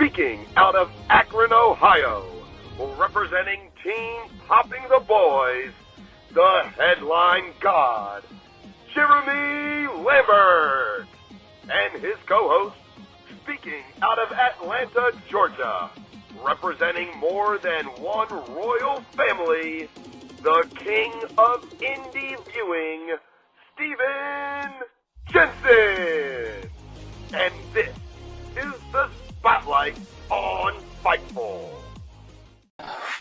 speaking out of Akron, Ohio, representing Team Popping the Boys, the headline god, Jeremy Lambert, and his co-host, speaking out of Atlanta, Georgia, representing more than one royal family, the king of indie viewing, Stephen Jensen. And this is the Spotlight on Fightful.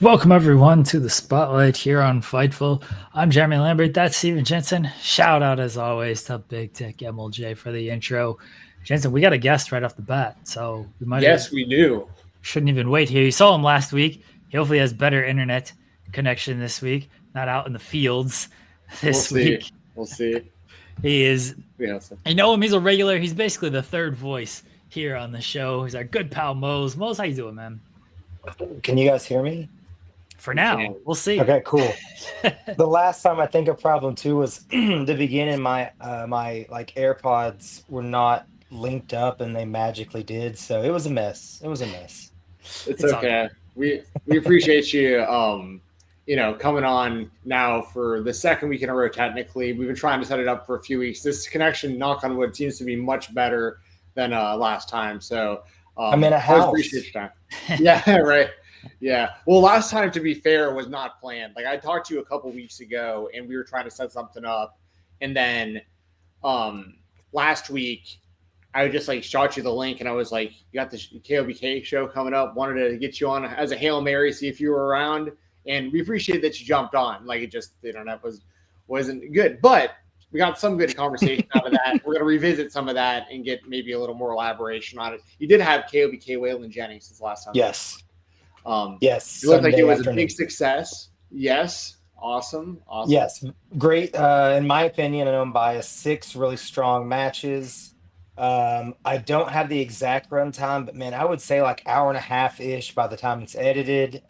Welcome everyone to the Spotlight here on Fightful. I'm Jeremy Lambert. That's Stephen Jensen. Shout out as always to Big Dick MLJ for the intro. Jensen, we got a guest right off the bat, so we might. Yes, we do. Shouldn't even wait here. You saw him last week. He hopefully has better internet connection this week. Not out in the fields this week. We'll see. He is. Yeah. You know him. He's a regular. He's basically the third voice here on the show. He's our good pal Mose. Mose, how you doing, man? Can you guys hear me? For now, we'll see. Okay, cool. The last time I think a problem too was the beginning. My like AirPods were not linked up, and they magically did. So it was a mess. It's okay. We appreciate you. Coming on now for the second week in a row. Technically, we've been trying to set it up for a few weeks. This connection, knock on wood, seems to be much better than last time. So I'm in a house. Appreciate your time. Yeah, right. Yeah. Well, last time, to be fair, was not planned. Like I talked to you a couple weeks ago, and we were trying to set something up, and then last week I just shot you the link, and I was like, "You got the KOBK show coming up. Wanted to get you on as a Hail Mary, see if you were around." And we appreciate that you jumped on. Like it just the internet wasn't good, but we got some good conversation out of that. We're gonna revisit some of that and get maybe a little more elaboration on it. You did have KOBK Waylon Jennings since last time. Yes. Yes. It looked like it was a big success. Yes. Awesome. Yes. Great. In my opinion, I know I'm biased, 6 really strong matches. I don't have the exact runtime, but man, I would say like hour and a half-ish by the time it's edited,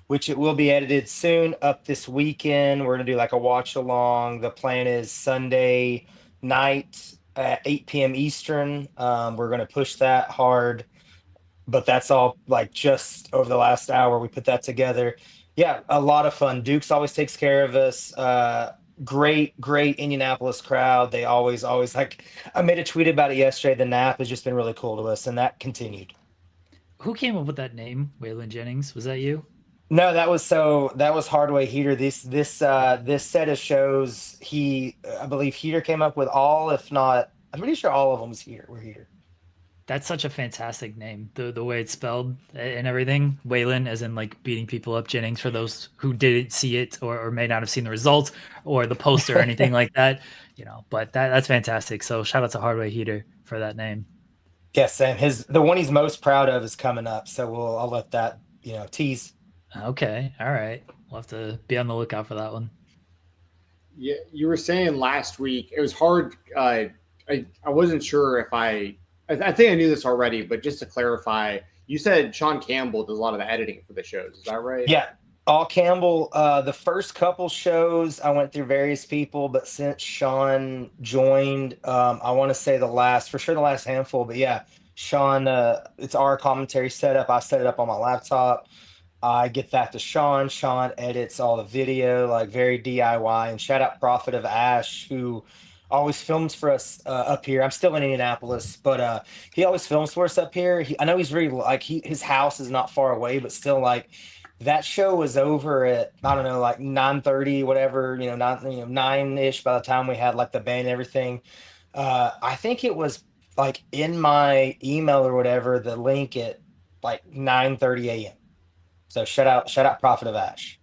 which it will be edited soon up this weekend. We're going to do like a watch along. The plan is Sunday night at 8 p.m. Eastern. We're going to push that hard. But that's all like just over the last hour we put that together. Yeah, a lot of fun. Duke's always takes care of us. Great Indianapolis crowd. They always like. I made a tweet about it yesterday. The nap has just been really cool to us, and that continued. Who came up with that name, Waylon Jennings? Was that you? No, that was Hardway Heater. This set of shows, I believe Heater came up with all, if not, I'm pretty sure all of them were Heater. That's such a fantastic name. The way it's spelled and everything. Waylon, as in like beating people up. Jennings, for those who didn't see it or may not have seen the results or the poster or anything like that. But that's fantastic. So shout out to Hardway Heater for that name. Yes, Sam. The one he's most proud of is coming up. So I'll let that tease. Okay, all right. We'll have to be on the lookout for that one. Yeah, you were saying last week it was hard. I wasn't sure if I think I knew this already, but just to clarify, you said Sean Campbell does a lot of the editing for the shows. Is that right? Yeah, all Campbell. The first couple shows I went through various people, but since Sean joined, I want to say the last handful. But yeah, Sean, it's our commentary setup. I set it up on my laptop. I get that to Sean. Sean edits all the video, like very DIY. And shout out Prophet of Ash, who always films for us up here. I'm still in Indianapolis, but he always films for us up here. I know he's very his house is not far away, but still that show was over at, I don't know, like 9:30, whatever, 9-ish by the time we had like the band and everything. I think it was like in my email or whatever, the link at like 9:30 a.m. So shout out Prophet of Ash.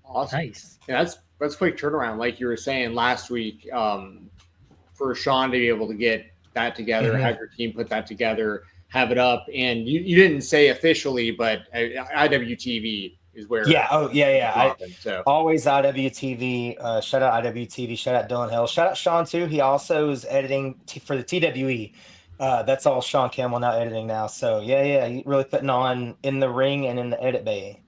Awesome. Nice. Yeah, that's quick turnaround. Like you were saying last week, for Sean to be able to get that together, have your team put that together, have it up. And you didn't say officially, but IWTV is where. Yeah. Oh, yeah. So always IWTV. Shout out IWTV. Shout out Dylan Hill. Shout out Sean too. He also is editing for the TWE. That's all Sean Campbell now editing now. So yeah, he really putting on in the ring and in the edit bay.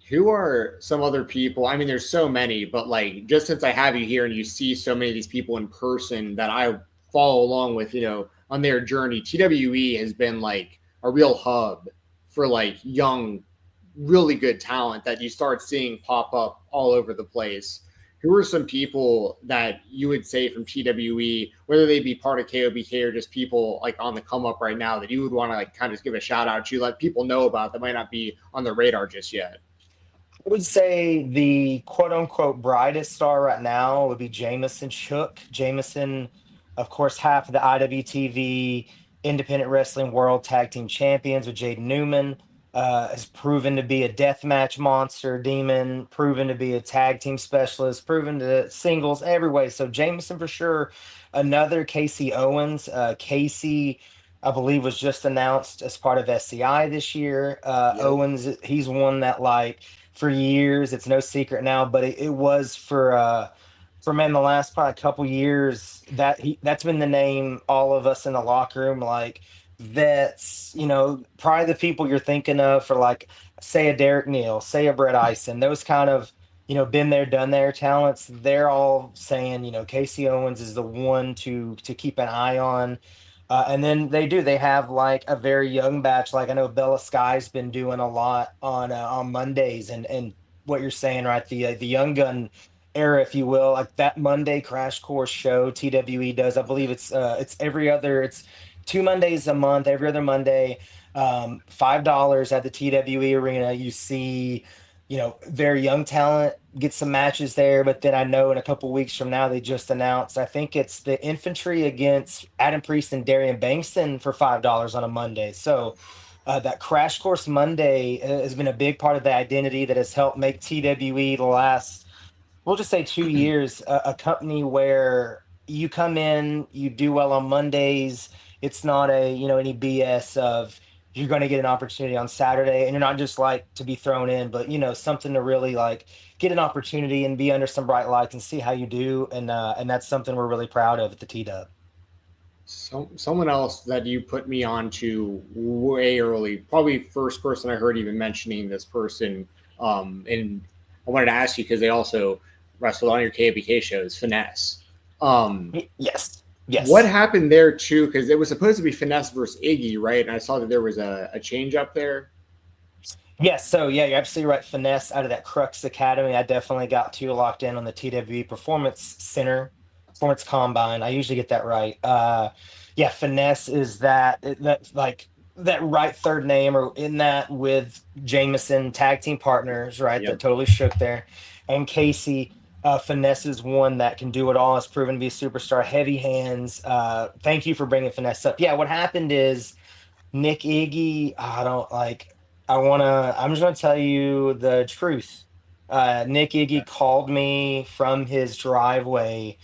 Who are some other people? I mean, there's so many, but like just since I have you here and you see so many of these people in person that I follow along with, on their journey, TWE has been like a real hub for like young, really good talent that you start seeing pop up all over the place. Who are some people that you would say from TWE, whether they be part of KOBK or just people like on the come up right now, that you would want to like kind of give a shout out to, let people know about that might not be on the radar just yet? I would say the quote unquote brightest star right now would be Jameson Shook. Jameson, of course, half of the IWTV Independent Wrestling World Tag Team Champions with Jade Newman. Has proven to be a deathmatch monster demon, proven to be a tag team specialist, proven to singles every way. So Jameson for sure. Another Casey Owens. Casey, I believe, was just announced as part of SCI this year. Yep. Owens, he's one that like for years, it's no secret now, but it was for man the last probably couple years that's been the name all of us in the locker room like that's, probably the people you're thinking of for like, say a Derek Neal, say a Brett Ison, those kind of, been there, done there talents. They're all saying, Casey Owens is the one to keep an eye on. And then they have like a very young batch. Like I know Bella Sky's been doing a lot on Mondays and what you're saying, right? The young gun era, if you will, like that Monday Crash Course show TWE does. I believe it's it's 2 Mondays a month, every other Monday, $5 at the TWE arena. You see, very young talent get some matches there. But then I know in a couple weeks from now, they just announced, I think it's the Infantry against Adam Priest and Darian Bankston for $5 on a Monday. So that Crash Course Monday has been a big part of the identity that has helped make TWE the last, we'll just say 2 years, a company where you come in, you do well on Mondays. It's not any BS of you're going to get an opportunity on Saturday and you're not just like to be thrown in, but something to really like get an opportunity and be under some bright lights and see how you do. And that's something we're really proud of at the T-Dub. Someone else that you put me on to way early, probably first person I heard even mentioning this person. And I wanted to ask you because they also wrestled on your KBK shows, Finesse. Yes. What happened there too? Because it was supposed to be Finesse versus Iggy, right? And I saw that there was a change up there. Yes. So yeah, you're absolutely right. Finesse out of that Crux Academy. I definitely got too locked in on the TWE Performance Center, Performance Combine. I usually get that right. Finesse is that like that right third name or in that with Jameson tag team partners, right? Yep. That totally shook there. And Casey. Finesse is one that can do it all. Has proven to be a superstar. Heavy hands. Thank you for bringing Finesse up. Yeah, what happened is Nick Iggy. I'm just gonna tell you the truth. Nick Iggy called me from his driveway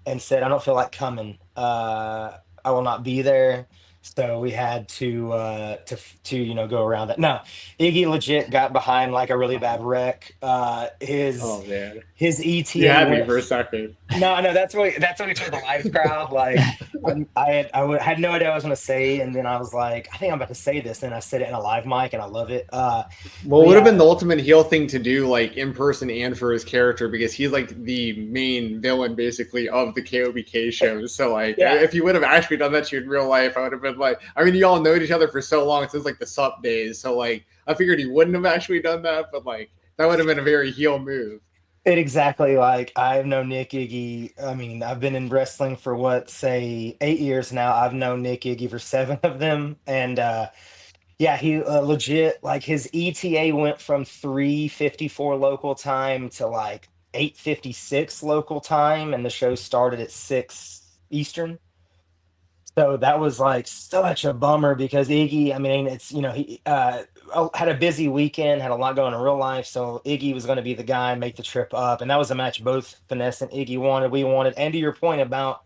and said, "I don't feel like coming. I will not be there." So we had to go around that. No, Iggy legit got behind like a really bad wreck. His ETA. You had me for a second. No, that's what he told the live crowd. Like I had no idea what I was going to say, and then I was like, I think I'm about to say this, and I said it in a live mic, and I love it. Well, it would have been the ultimate heel thing to do, like in person and for his character, because he's like the main villain basically of the KOBK shows. So like, if you would have actually done that to you in real life, I would have been like, I mean, you all know each other for so long since like the SUP days. So like, I figured he wouldn't have actually done that, but like that would have been a very heel move. It exactly. Like I've known Nick Iggy. I mean, I've been in wrestling for 8 years now. I've known Nick Iggy for 7 of them, and he legit like his ETA went from 3:54 local time to like 8:56 local time, and the show started at 6 Eastern. So that was like such a bummer because Iggy, I mean, it's, he had a busy weekend, had a lot going in real life. So Iggy was going to be the guy, make the trip up. And that was a match both Finesse and Iggy wanted. We wanted. And to your point about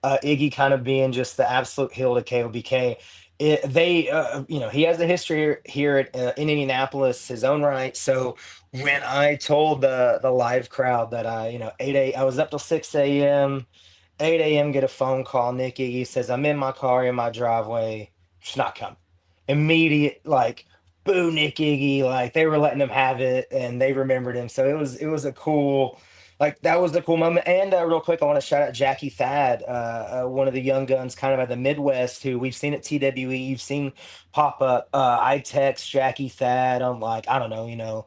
Iggy kind of being just the absolute heel to KOBK, he has a history here in Indianapolis, his own right. So when I told the live crowd that I was up till 6 a.m., 8 a.m. get a phone call. Nick Iggy says, I'm in my car in my driveway. It's not coming. Immediate, like, boo, Nick Iggy. Like, they were letting him have it, and they remembered him. So it was a cool like that was the cool moment. And real quick, I want to shout out Jackie Thad, one of the young guns, kind of at the Midwest, who we've seen at TWE. You've seen pop up. I text Jackie Thad on like I don't know,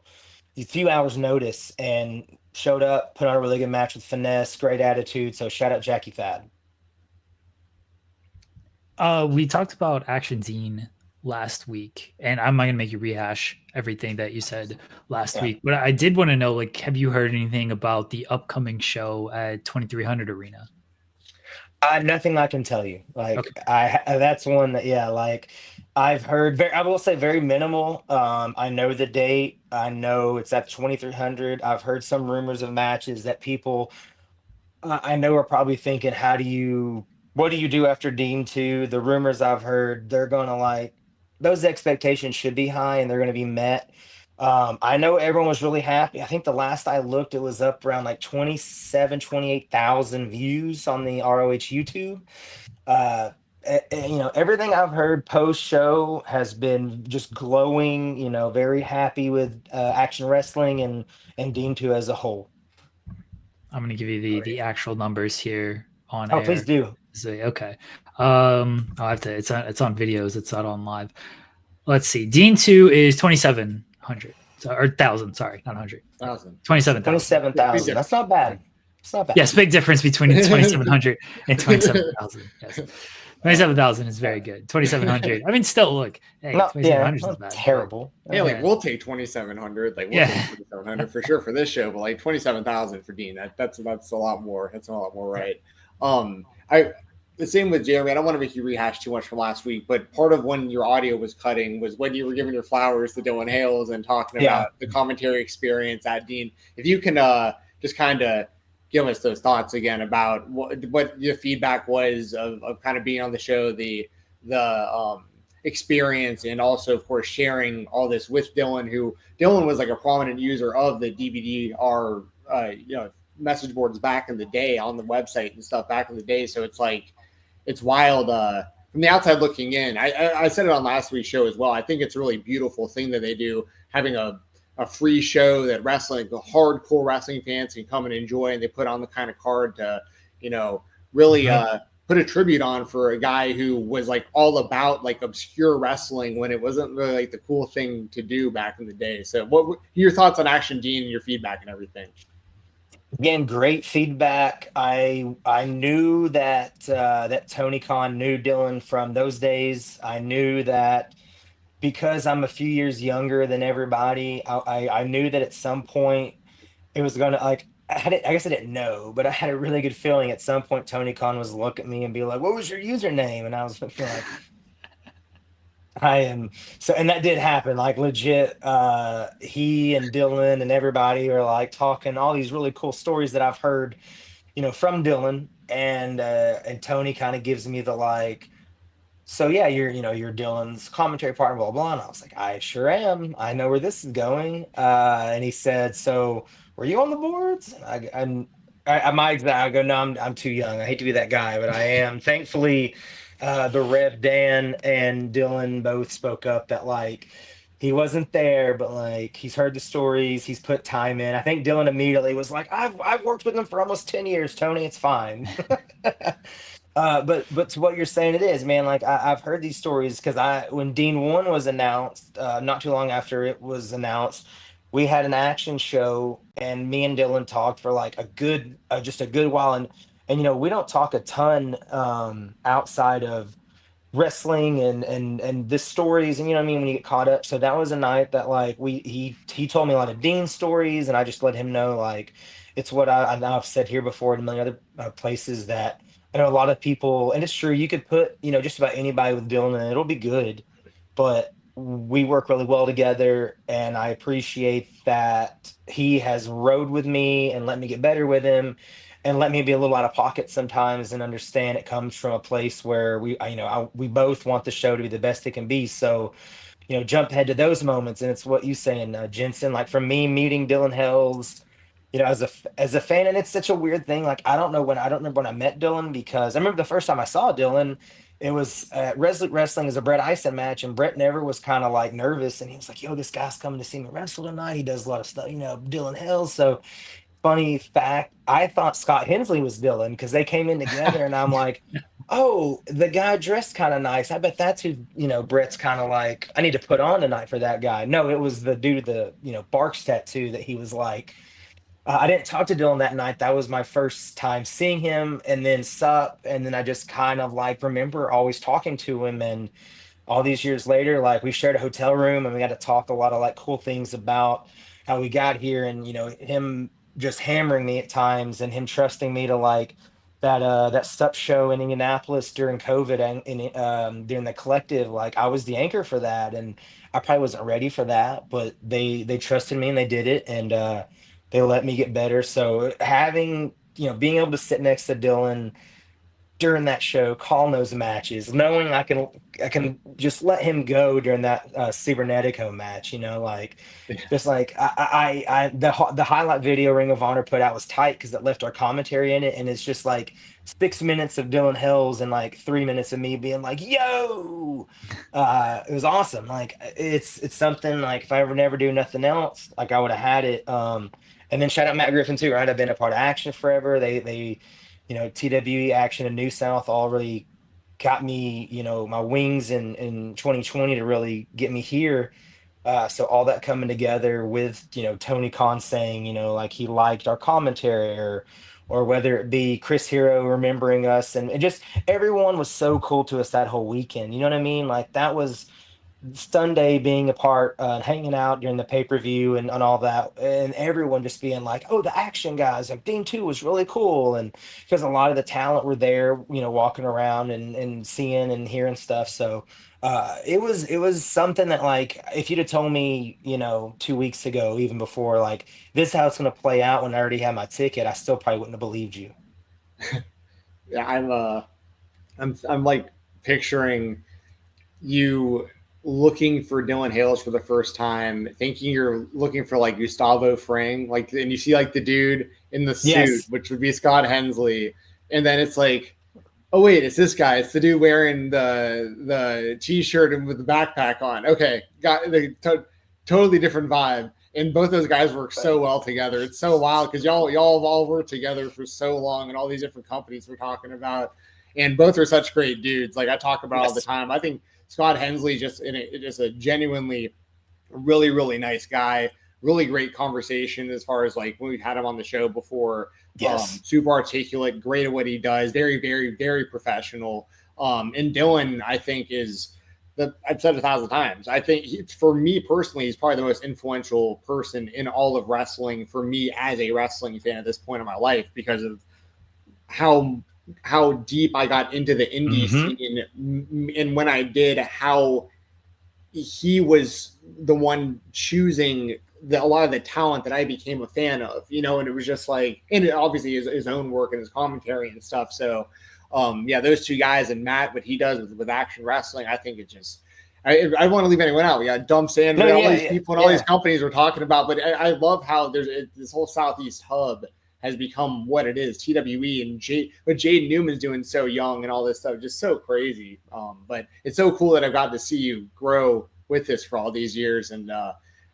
a few hours notice, and showed up, put on a really good match with finesse, great attitude. So shout out Jackie Thad. We talked about Action Dean last week, and I'm not gonna make you rehash everything that you said last week, but I did want to know, like, have you heard anything about the upcoming show at 2300 Arena? Nothing I can tell you. Like Okay. that's one that like I've heard I will say very minimal. I know the date. I know it's at 2300. I've heard some rumors of matches that people I know are probably thinking, what do you do after Dean 2? The rumors I've heard, they're gonna like those expectations should be high and they're gonna be met. I know everyone was really happy. I think the last I looked, it was up around like 28,000 views on the ROH YouTube. Everything I've heard post show has been just glowing, very happy with Action Wrestling and Dean 2 as a whole. I'm gonna give you the actual numbers here on Oh, air. please do. So, okay. I'll have to. It's on videos. It's not on live. Let's see. Dean 2 is 2,700 or 1,000. Sorry, not 100. 27,000. 27,000. That's not bad. It's not bad. Yes, big difference between 2,700 and 27,000. Yes. 27,000 is very good. 2,700. I mean, still look. Hey, 2,700 is not bad. Terrible. Yeah, like we'll take 2,700. Like we'll take 2,700 for sure for this show, but like 27,000 for Dean. That's a lot more. That's a lot more, right? The same with Jeremy. I don't want to make you rehash too much from last week, but part of when your audio was cutting was when you were giving your flowers to Dylan Hales and talking about the commentary experience at Dean. If you can just kind of give us those thoughts again about what your feedback was of kind of being on the show, the experience, and also of course sharing all this with Dylan, who Dylan was like a prominent user of the DVD message boards back in the day on the website and stuff back in the day. So it's like, it's wild from the outside looking in. I said it on last week's show as well. I think it's a really beautiful thing that they do, having a free show that the hardcore wrestling fans can come and enjoy, and they put on the kind of card to, really put a tribute on for a guy who was like all about like obscure wrestling when it wasn't really like the cool thing to do back in the day. So what your thoughts on Action Dean and your feedback and everything? Again, great feedback. I knew that Tony Khan knew Dylan from those days. I knew that because I'm a few years younger than everybody. I knew that at some point it was going to I guess I didn't know, but I had a really good feeling at some point Tony Khan was look at me and be like, "What was your username?" And I was like, I am so, and that did happen. Like legit, he and Dylan and everybody are like talking all these really cool stories that I've heard, from Dylan, and Tony kind of gives me the like, so yeah, you're Dylan's commentary partner, blah blah. And I was like, I sure am. I know where this is going. And he said, so were you on the boards? And I go, no, I'm too young. I hate to be that guy, but I am. Thankfully, the Rev Dan and Dylan both spoke up that like he wasn't there, but like he's heard the stories, he's put time in. I think Dylan immediately was like, I've worked with him for almost 10 years, Tony, it's fine. But to what you're saying, it is, man. Like I've heard these stories because when Dean 1 was announced, not too long after it was announced, we had an action show, and me and Dylan talked for like just a good while, and we don't talk a ton outside of wrestling and the stories, and what I mean, when you get caught up. So that was a night that like he told me a lot of Dean stories, and I just let him know like it's what I know I've said here before in a million other places, that I know a lot of people, and it's true, you could put just about anybody with Dylan and it'll be good, but we work really well together, and I appreciate that he has rode with me and let me get better with him and let me be a little out of pocket sometimes, and understand it comes from a place where we both want the show to be the best it can be. So, jump ahead to those moments. And it's what you saying, Jensen, like for me, meeting Dylan Hells, as a fan, and it's such a weird thing. Like, I don't remember when I met Dylan, because I remember the first time I saw Dylan, it was at Resolute Wrestling as a Brett Eisen match, and Brett Never was kind of like nervous, and he was like, "Yo, this guy's coming to see me wrestle tonight. He does a lot of stuff, Dylan Hells." So funny fact, I thought Scott Hensley was Dylan because they came in together, and I'm like, oh, the guy dressed kind of nice. I bet that's who, Brett's kind of like, I need to put on tonight for that guy. No, it was the dude with the, Barks tattoo that he was like, I didn't talk to Dylan that night. That was my first time seeing him, and then sup. And then I just kind of like remember always talking to him. And all these years later, like we shared a hotel room and we got to talk a lot of like cool things about how we got here, and him just hammering me at times and him trusting me to like that sup show in Indianapolis during COVID, and during the collective, like I was the anchor for that, and I probably wasn't ready for that, but they trusted me and they did it, and they let me get better. So having, being able to sit next to Dylan during that show, calling those matches, knowing I can just let him go during that Cybernetico match, like just like the highlight video Ring of Honor put out was tight because it left our commentary in it, and it's just like 6 minutes of Dylan Hills and like 3 minutes of me being like, "Yo!" It was awesome. Like it's something like if I ever never do nothing else, like I would have had it. And then shout out Matt Griffin too, right? I've been a part of Action forever. They TWE Action and New South all really got me, my wings in 2020 to really get me here. So all that coming together with, Tony Khan saying, like he liked our commentary, or whether it be Chris Hero remembering us, and it just everyone was so cool to us that whole weekend. You know what I mean? Like that was Sunday being a part, hanging out during the pay-per-view and all that, and everyone just being like, "Oh, the Action guys, like Dean 2 was really cool," and because a lot of the talent were there, walking around and seeing and hearing stuff. So it was something that, like, if you'd have told me, 2 weeks ago, even before, like this is how it's going to play out when I already had my ticket, I still probably wouldn't have believed you. Yeah, I'm like picturing you looking for Dylan Hales for the first time, thinking you're looking for like Gustavo Fring, like, and you see like the dude in the suit, Yes. which would be Scott Hensley, and then it's like, oh wait, it's this guy. It's the dude wearing the t-shirt and with the backpack on. Okay, got the totally different vibe. And both those guys work so well together. It's so wild because y'all have all worked together for so long, and all these different companies we're talking about, and both are such great dudes. Like I talk about all the time. I think Scott Hensley just a genuinely really, really nice guy. Really great conversation as far as like when we've had him on the show before. Yes. Super articulate, great at what he does. Very, very, very professional. And Dylan, I think, is I've said 1,000 times. I think for me personally, he's probably the most influential person in all of wrestling for me as a wrestling fan at this point in my life, because of how deep I got into the indie scene, and when I did, how he was the one choosing a lot of the talent that I became a fan of, and it was just like, and obviously his own work and his commentary and stuff. So, yeah, those two guys, and Matt, what he does with Action Wrestling, I think it just, I want to leave anyone out. We got Dump Sand, all these people and all these companies we're talking about, but I love how there's this whole Southeast hub has become what it is, TWE, and what Jade Newman's doing so young and all this stuff, just so crazy. But it's so cool that I've got to see you grow with this for all these years, and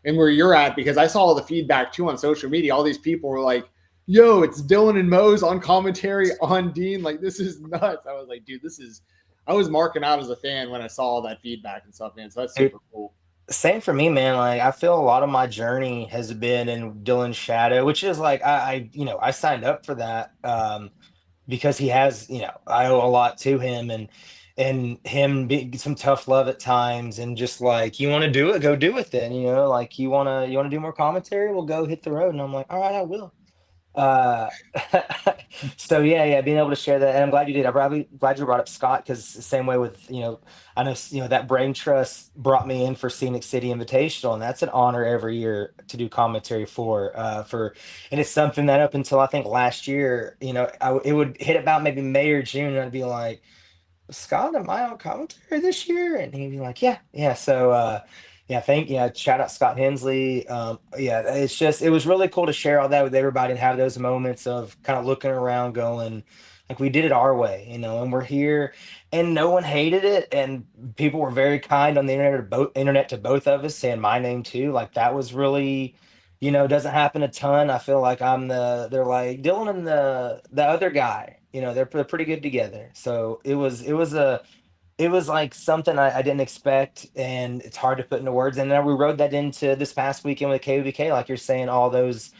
where you're at, because I saw all the feedback too on social media. All these people were like, yo, it's Dylan and Mose on commentary on Dean. Like, this is nuts. I was like, dude, I was marking out as a fan when I saw all that feedback and stuff, man. So that's super cool. Same for me, man. Like I feel a lot of my journey has been in Dylan's shadow, which is like I signed up for that because he has, I owe a lot to him, and him being some tough love at times, and just like, you want to do it, go do it then, like you want to do more commentary, we'll go hit the road. And I'm like, all right, I will. Uh, so yeah, being able to share that, and I'm glad you did. I'm probably glad you brought up Scott, because the same way with, I know, that Brain Trust brought me in for Scenic City Invitational, and that's an honor every year to do commentary for, and it's something that up until I think last year, it would hit about maybe May or June, and I'd be like, Scott, am I on commentary this year? And he'd be like, yeah. So, shout out Scott Hensley. It was really cool to share all that with everybody and have those moments of kind of looking around going, like, we did it our way, and we're here, and no one hated it. And people were very kind on the internet to both of us, saying my name too. Like, that was really doesn't happen a ton. I feel like they're like Dylan and the other guy, they're pretty good together. So it was like something I didn't expect, and it's hard to put into words. And then we rode that into this past weekend with KOBK, like you're saying, all those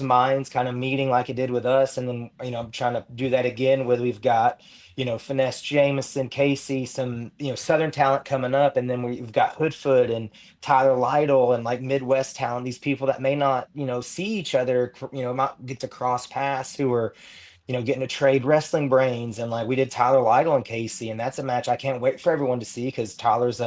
minds kind of meeting like it did with us, and then trying to do that again with we've got Finesse Jameson, Casey, some Southern talent coming up, and then we've got Hoodfoot and Tyler Lytle and like Midwest talent. These people that may not see each other, might get to cross paths, who are getting to trade wrestling brains. And like we did Tyler Lytle and Casey, and that's a match I can't wait for everyone to see, because Tyler's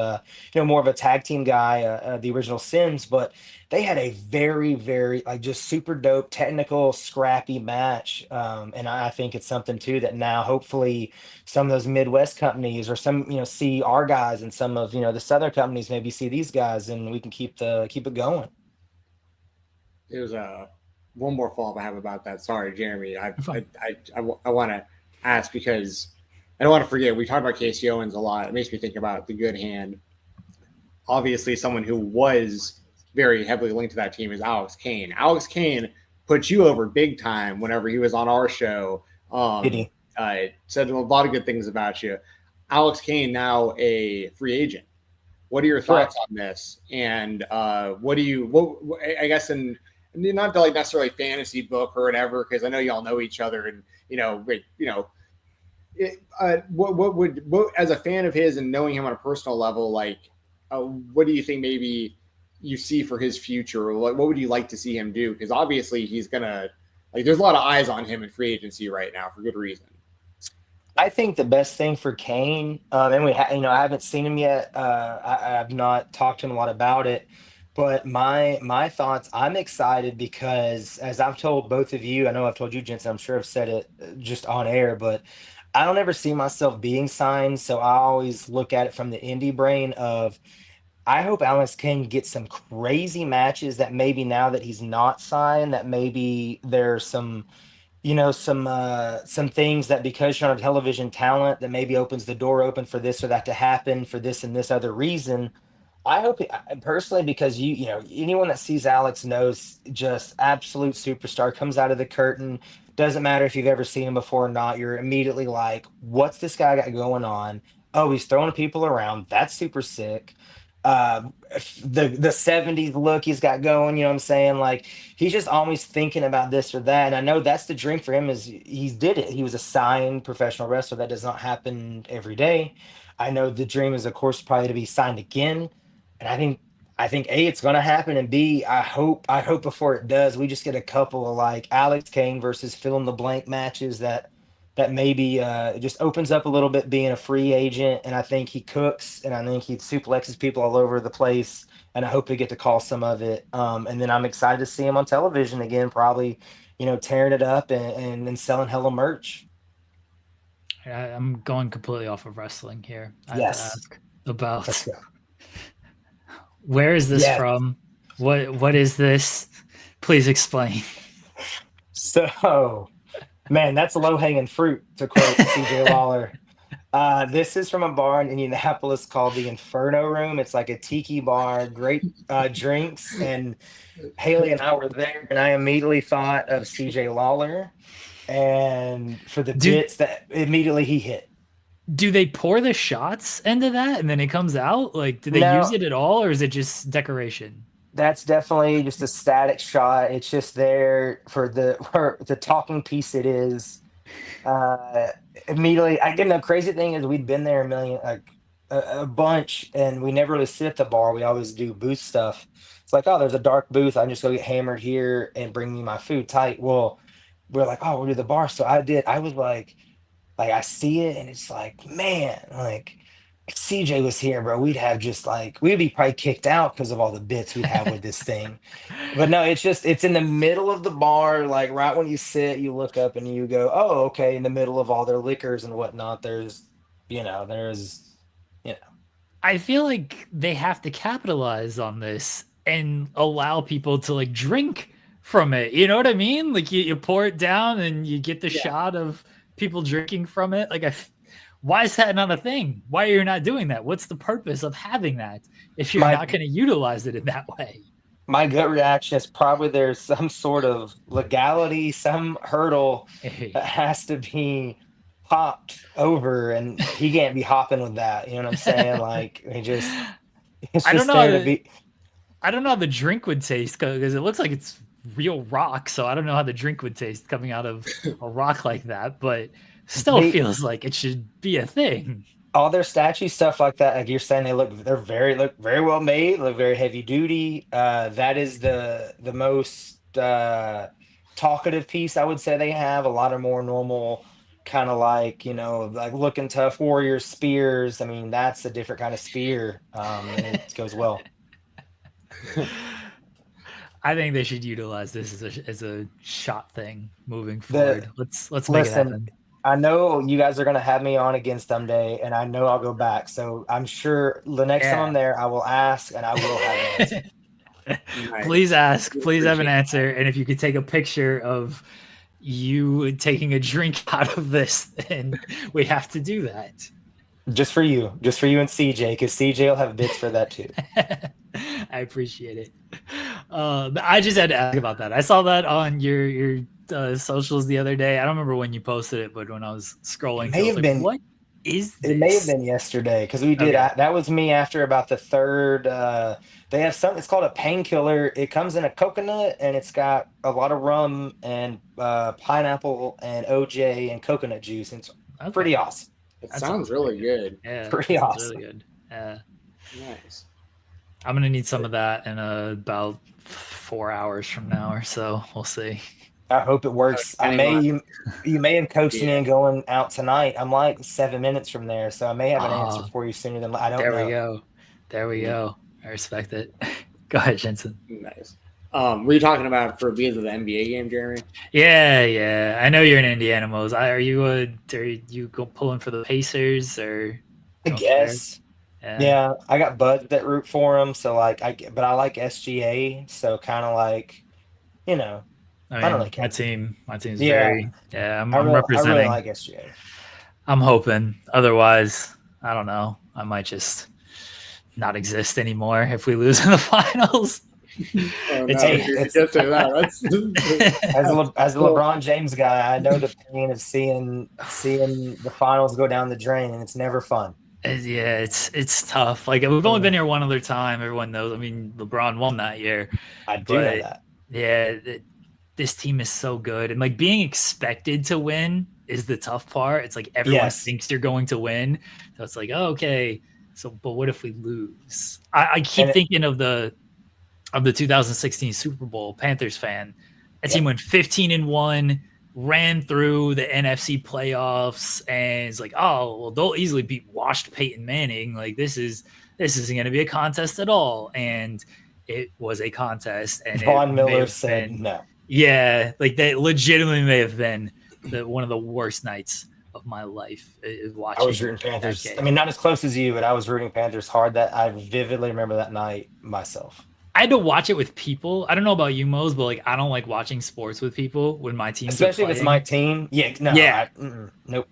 more of a tag team guy, the original Sins, but they had a very, very like just super dope, technical, scrappy match. And I think it's something too that now hopefully some of those Midwest companies, or some, see our guys, and some of, the Southern companies maybe see these guys, and we can keep it going. It was one more follow-up I have about that. Sorry, Jeremy. I want to ask, because I don't want to forget, we talked about Casey Owens a lot. It makes me think about the good hand. Obviously, someone who was very heavily linked to that team is Alex Kane. Alex Kane put you over big time whenever he was on our show. Said a lot of good things about you. Alex Kane, now a free agent. What are your thoughts on this? And I guess not to like necessarily fantasy book or whatever, because I know y'all know each other, and what as a fan of his and knowing him on a personal level, like what do you think maybe you see for his future? What would you like to see him do? Because obviously he's gonna, like, there's a lot of eyes on him in free agency right now for good reason. I think the best thing for Kane, and I haven't seen him yet. I've not talked to him a lot about it, but my thoughts, I'm excited because, as I've told both of you, I know I've told you, Jensen, I'm sure I've said it just on air, but I don't ever see myself being signed. So I always look at it from the indie brain of, I hope Alex Kane gets some crazy matches, that maybe now that he's not signed, that maybe there's some things that, because you're on a television talent, that maybe opens the door open for this or that to happen for this and this other reason. I hope personally, because anyone that sees Alex knows, just absolute superstar, comes out of the curtain. Doesn't matter if you've ever seen him before or not. You're immediately like, what's this guy got going on? Oh, he's throwing people around. That's super sick. uh the 70s look he's got going, you know what I'm saying? Like, he's just always thinking about this or that. And I know that's the dream for him, is he's did it. He was a signed professional wrestler. That does not happen every day. I know the dream is, of course, probably to be signed again. And I think A, it's gonna happen, and B, I hope before it does, we just get a couple of like Alex Kane versus fill in the blank matches, that maybe it just opens up a little bit being a free agent. And I think he cooks, and I think he suplexes people all over the place. And I hope we get to call some of it. And then I'm excited to see him on television again, probably, tearing it up and selling hella merch. I'm going completely off of wrestling here. I have to Yes. ask about, Let's go. where is this Yeah. from? What is this? Please explain. So, man, that's low-hanging fruit, to quote CJ Lawler. This is from a bar in Indianapolis called the Inferno Room. It's like a tiki bar, great drinks. And Haley and I were there, and I immediately thought of CJ Lawler. And for the bits that immediately he hit. Do they pour the shots into that and then it comes out? Like, do they No. use it at all, or is it just decoration? That's definitely just a static shot. It's just there for the talking piece. It is. Immediately, again, the crazy thing is we'd been there a bunch, and we never really sit at the bar. We always do booth stuff. It's like, oh, there's a dark booth. I can just go get hammered here and bring me my food tight. Well, we're like, oh, we'll do the bar. So I was like I see it, and it's like, man, like, if CJ was here, bro, we'd be probably kicked out because of all the bits we'd have with this thing. But no, it's in the middle of the bar, like right when you sit, you look up and you go, oh, okay, in the middle of all their liquors and whatnot, there's. I feel like they have to capitalize on this and allow people to like drink from it. You know what I mean? Like, you pour it down and you get the shot of people drinking from it. Like, why is that not a thing? Why are you not doing that? What's the purpose of having that if you're not going to utilize it in that way? My gut reaction is probably there's some sort of legality, some hurdle that has to be hopped over, and he can't be hopping with that. You know what I'm saying? Like, it's I don't just know. there to be. I don't know how the drink would taste because it looks like it's real rock. So I don't know how the drink would taste coming out of a rock like that, but still feels like it should be a thing. All their statue stuff like that, like you're saying, they're look very well made, look very heavy duty. That is the most talkative piece I would say they have. A lot of more normal kind of like, like looking tough warriors, spears. I mean, that's a different kind of spear. And it goes well. I think they should utilize this as a shot thing moving forward. Let's make it happen. I know you guys are going to have me on again someday, and I know I'll go back. So I'm sure the next time I'm there, I will ask, and I will have an answer. Nice. Please ask. Please have an answer. And if you could take a picture of you taking a drink out of this, then we have to do that. Just for you and CJ, because CJ will have bits for that too. I appreciate it. I just had to ask about that. I saw that on your socials the other day. I don't remember when you posted it, but when I was scrolling, what is this? It may have been yesterday because we did. Okay. That was me after about the third. They have something. It's called a painkiller. It comes in a coconut and it's got a lot of rum and pineapple and OJ and coconut juice. And it's pretty awesome. It sounds really good. Yeah, pretty awesome. Really good. Nice. I'm gonna need some of that in about 4 hours from now or so. We'll see. I hope it works. You may have coached me in going out tonight. I'm like 7 minutes from there, so I may have an answer for you sooner than I don't know. There we go. I respect it. Go ahead, Jensen. Nice. Were you talking about for because of the NBA game, Jeremy? Yeah. I know you're in Indiana, Mose. Are you pulling for the Pacers or? I guess. Yeah, I got buds that root for them, so like but I like SGA, so kind of like, I don't really care. My team's very. Yeah, I'm representing. I really like SGA. I'm hoping. Otherwise, I don't know. I might just not exist anymore if we lose in the finals. As a LeBron James guy, I know the pain of seeing the finals go down the drain, and it's never fun. Yeah, it's tough. Like we've only been here one other time. Everyone knows. I mean, LeBron won that year. I do know that. Yeah, this team is so good, and like being expected to win is the tough part. It's like everyone thinks you're going to win, so it's like, oh, okay. So, but what if we lose? I keep thinking of the 2016 Super Bowl. Panthers fan. That team went 15-1. Ran through the NFC playoffs, and it's like, oh, well, they'll easily beat washed Peyton Manning. Like this isn't going to be a contest at all, and it was a contest. And Von Miller said no. Yeah, like they legitimately may have been one of the worst nights of my life. Watching. I was rooting Panthers. I mean, not as close as you, but I was rooting Panthers hard. That I vividly remember that night myself. I had to watch it with people. I don't know about you, Mose, but like I don't like watching sports with people when my team, especially if it's my team. Yeah, no, yeah, nope.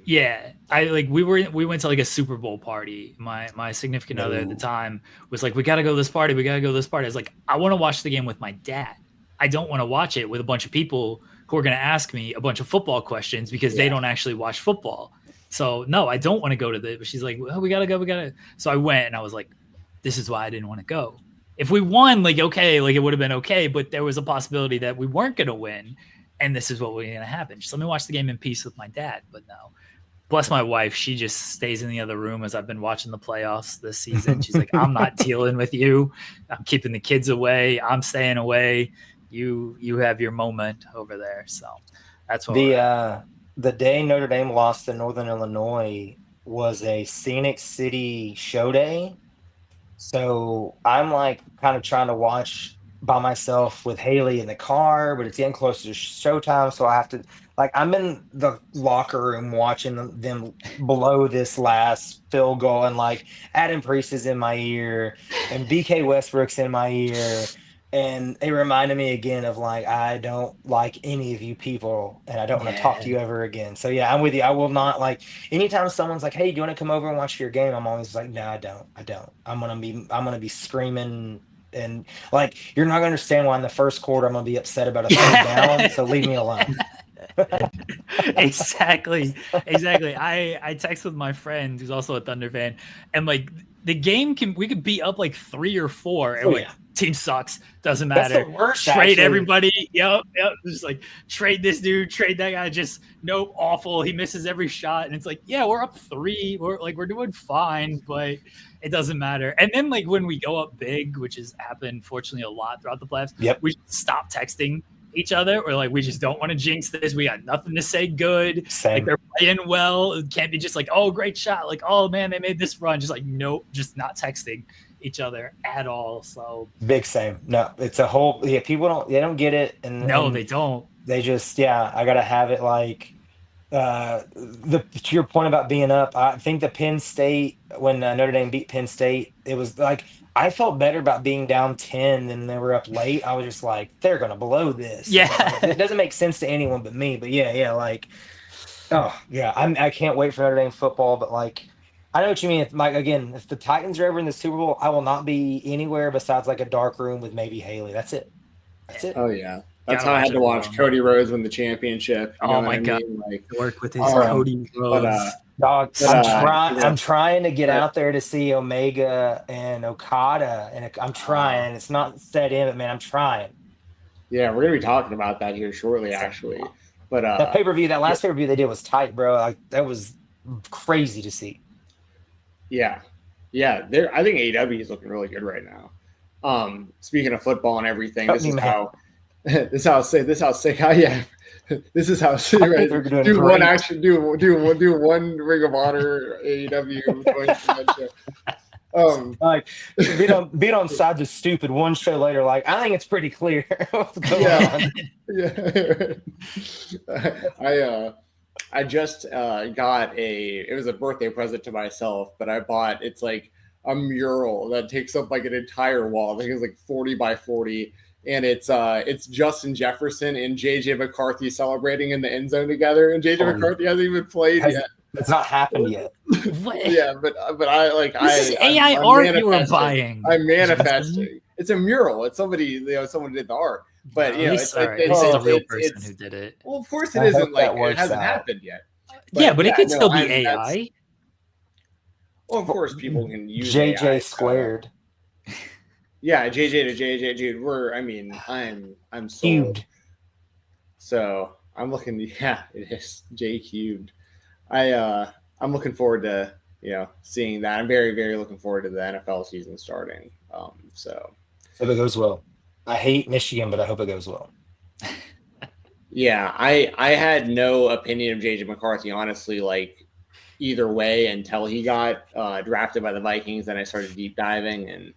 Yeah, we went to like a Super Bowl party. My significant other at the time was like, we got to go to this party. I was like, I want to watch the game with my dad. I don't want to watch it with a bunch of people who are going to ask me a bunch of football questions because they don't actually watch football. So no, I don't want to go to the. But she's like, well, we gotta go. So I went, and I was like, this is why I didn't want to go. If we won, like, okay, like it would have been okay, but there was a possibility that we weren't going to win, and this is what was going to happen. Just let me watch the game in peace with my dad. But no, bless my wife, she just stays in the other room as I've been watching the playoffs this season. She's like, I'm not dealing with you. I'm keeping the kids away. I'm staying away. You have your moment over there. So that's what the day Notre Dame lost to Northern Illinois was a Scenic City show day. So I'm like kind of trying to watch by myself with Haley in the car, but it's getting closer to showtime. So I have to, like, I'm in the locker room watching them blow this last field goal, and like Adam Priest is in my ear and BK Westbrook's in my ear. And it reminded me again of like, I don't like any of you people, and I don't want to talk to you ever again. So yeah, I'm with you. I will not, like, anytime someone's like, hey, do you want to come over and watch your game? I'm always like, no, I don't. I'm gonna be screaming And like, you're not gonna understand why in the first quarter I'm gonna be upset about a third down. So leave me alone. Exactly. I text with my friend who's also a Thunder fan, and like the game we could be up like 3 or 4, and like team sucks, doesn't matter. That's the worst, trade actually. everybody. Yep. Just like trade this dude, trade that guy. Just nope, awful. He misses every shot, and it's like, yeah, we're up 3. We're doing fine, but it doesn't matter. And then like when we go up big, which has happened fortunately a lot throughout the playoffs, we stop texting each other, or like we just don't want to jinx this. We got nothing to say good. Same. Like they're playing well. It can't be just like, oh, great shot. Like, oh man, they made this run. Just like, nope, just not texting each other at all. So big same. No, it's a whole people they don't get it, and they don't. They just I gotta have it like to your point about being up. I think the Penn State, when Notre Dame beat Penn State, it was like I felt better about being down 10 than they were up late. I was just like, they're gonna blow this. Yeah, it doesn't make sense to anyone but me. But like, I can't wait for Notre Dame football. But like, I know what you mean. Mike, again, if the Titans are ever in the Super Bowl, I will not be anywhere besides like a dark room with maybe Haley. That's it. Oh yeah. That's how I had to watch Cody Rhodes win the championship. Oh my God! Like, work with his Cody Rhodes. Dog, I'm trying to get out there to see Omega and Okada, and I'm trying. It's not set in, but man, I'm trying. Yeah, we're gonna be talking about that here shortly, actually. But that pay-per-view, that last pay-per-view they did was tight, bro. Like, that was crazy to see. Yeah. I think AEW is looking really good right now. Speaking of football and everything, this is how sick I am. This is how sick. Right? Do one action. Do one Ring of Honor AEW. Like being on sides is stupid. One show later, like I think it's pretty clear what's going on. I just got it was a birthday present to myself, but I bought it's like a mural that takes up like an entire wall. I think it's like 40 by 40. And it's Justin Jefferson and JJ McCarthy celebrating in the end zone together, and JJ McCarthy hasn't even played yet. It's not happened yet. Yeah, but I like this is AI art you were buying. I'm manifesting. It's a mural. It's somebody someone did the art, but it's a real person who did it. Well, of course it isn't. Like it hasn't happened yet. But it could still be AI. Well, of course people can use JJ AI, squared. Yeah, JJ to JJ, dude. I'm sold. So I'm looking. Yeah, it is J cubed. I'm looking forward to seeing that. I'm very, very looking forward to the NFL season starting. So if it goes well. I hate Michigan, but I hope it goes well. Yeah, I had no opinion of JJ McCarthy, honestly, like either way until he got drafted by the Vikings. Then I started deep diving, and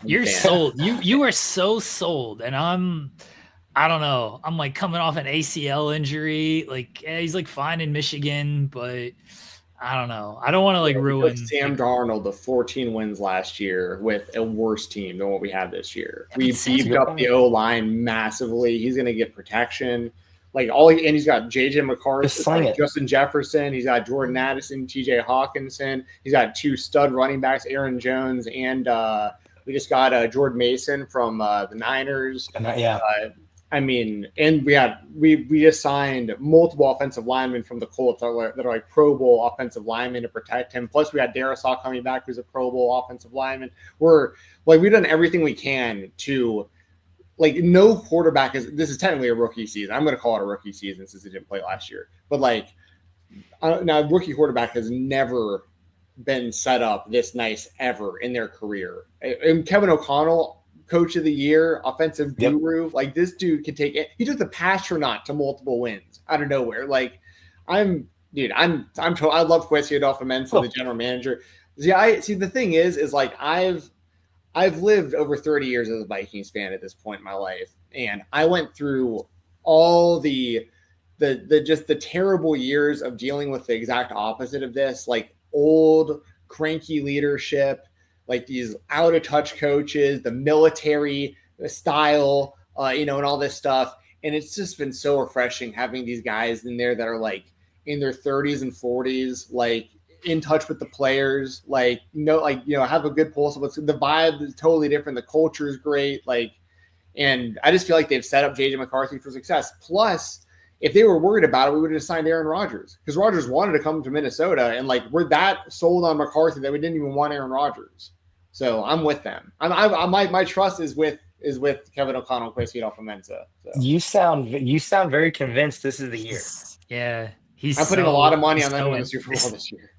you're sold. You are so sold, and I don't know. I'm like coming off an ACL injury. Like he's like fine in Michigan, but I don't know. I don't want to like ruin Sam Darnold to 14 wins last year with a worse team than what we have this year. We beefed up the O line massively. He's going to get protection. Like and he's got JJ McCarthy, Justin Jefferson. He's got Jordan Addison, TJ Hawkinson. He's got 2 stud running backs, Aaron Jones, and we just got Jordan Mason from the Niners. And we just signed multiple offensive linemen from the Colts that are like Pro Bowl offensive linemen to protect him. Plus, we had Darisaw coming back, who's a Pro Bowl offensive lineman. We've done everything we can to no quarterback this is technically a rookie season. I'm going to call it a rookie season since he didn't play last year. But now rookie quarterback has never been set up this nice ever in their career. And Kevin O'Connell, coach of the year, offensive guru, like this dude can take it. He took the Pastronaut to multiple wins out of nowhere. I love Kwesi Adolfo-Mensah, the general manager. The thing is like I've lived over 30 years as a Vikings fan at this point in my life, and I went through all the terrible years of dealing with the exact opposite of this, like old cranky leadership, like these out of touch coaches, the military style, and all this stuff. And it's just been so refreshing having these guys in there that are like in their 30s and 40s. Like in touch with the players, like have a good pulse of what's the vibe is totally different. The culture is great. And I just feel like they've set up JJ McCarthy for success. Plus, if they were worried about it, we would have signed Aaron Rodgers because Rodgers wanted to come to Minnesota, and we're that sold on McCarthy that we didn't even want Aaron Rodgers. So I'm with them. My trust is with Kevin O'Connell, Chris Heedle from Mensa. So. You sound very convinced this is the year. Yeah, I'm putting a lot of money on them to win the Super Bowl this year.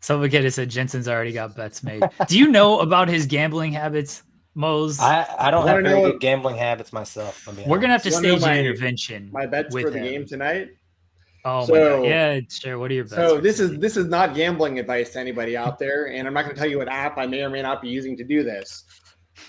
Sophocate said Jensen's already got bets made. Do you know about his gambling habits, Mose? I don't have very good gambling habits myself. We're gonna have to stage an intervention. My bets for the game tonight. Oh my God. Yeah, sure. What are your bets? So this is not gambling advice to anybody out there, and I'm not going to tell you what app I may or may not be using to do this.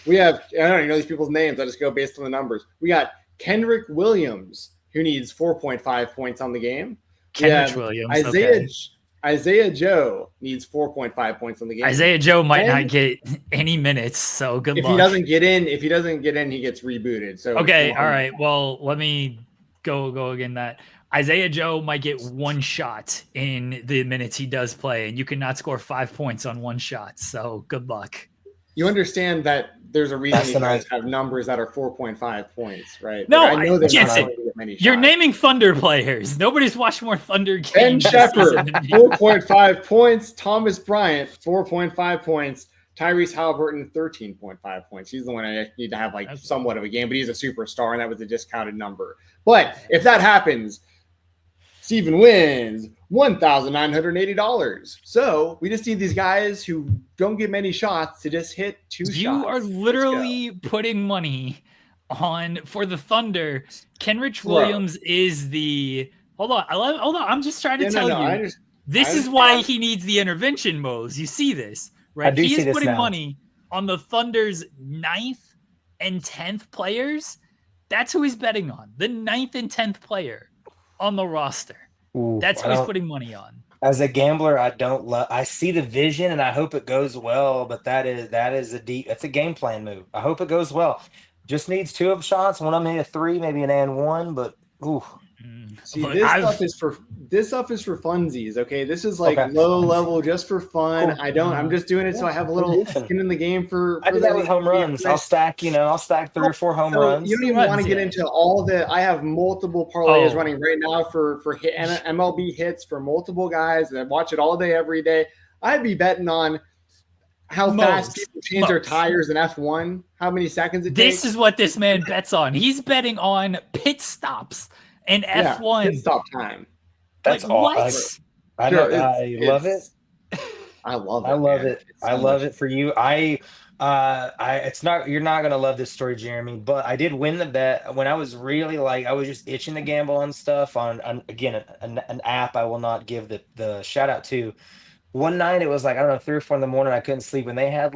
I don't even know these people's names. I just go based on the numbers. We got Kendrick Williams, who needs 4.5 points on the game. Kendrick Williams. Isaiah Joe needs 4.5 points on the game. Isaiah Joe might not get any minutes, so good luck. If he doesn't get in, he gets rebooted. So okay, all right. Well, let me go again. That Isaiah Joe might get one shot in the minutes he does play, and you cannot score 5 points on one shot. So good luck. You understand that there's a reason you guys have numbers that are 4.5 points, right? No, I know Jensen, you're naming Thunder players. Nobody's watched more Thunder games. Ben Shepherd, 4.5 points. Thomas Bryant, 4.5 points. Tyrese Halliburton, 13.5 points. He's the one I need to have somewhat of a game, but he's a superstar, and that was a discounted number. But if that happens, Steven wins $1,980. So we just need these guys who don't get many shots to just hit two shots. You are literally putting money on for the Thunder. Kenrich Williams is the hold on. I'm just trying to tell you. This is why he needs the intervention, Mose. You see this, right? He is putting money on the Thunder's 9th and 10th players. That's who he's betting on. The 9th and 10th player on the roster. Ooh, that's what he's putting money on. As a gambler, I see the vision and I hope it goes well, but that's a game plan move. I hope it goes well. Just needs 2 of shots, one of them a 3, maybe an and 1, but ooh. See, this stuff is for funsies, okay? This is low level just for fun. Cool. I'm just doing it so I have a little skin in the game for I do that with home runs. I'll stack 3 or 4 home runs. You don't even want to get into all I have multiple parlays running right now for MLB hits for multiple guys that watch it all day, every day. I'd be betting on how fast people change their tires in F1, how many seconds it takes. This is what this man bets on. He's betting on pit stops. And F1 pit stop time. That's awesome. I love it. I love it. I love it. I love it for you. It's not, you're not gonna love this story, Jeremy, but I did win the bet when I was really I was just itching to gamble on stuff on again an app I will not give the shout out to. One night it was 3 or 4 in the morning. I couldn't sleep, and they had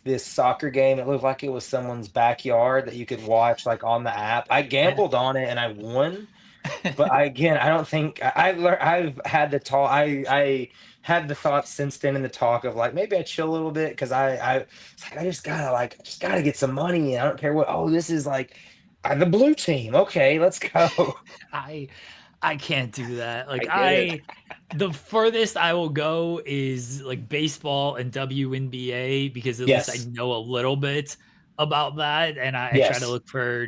this soccer game. It looked like it was someone's backyard that you could watch on the app. I gambled on it and I won. But I don't think I've had the talk. I had the thought since then in the talk of maybe I chill a little bit because I just gotta get some money. I don't care what. Oh, this is the blue team. Okay, let's go. I can't do that. The furthest I will go is baseball and WNBA because at least I know a little bit about that, and I try to look for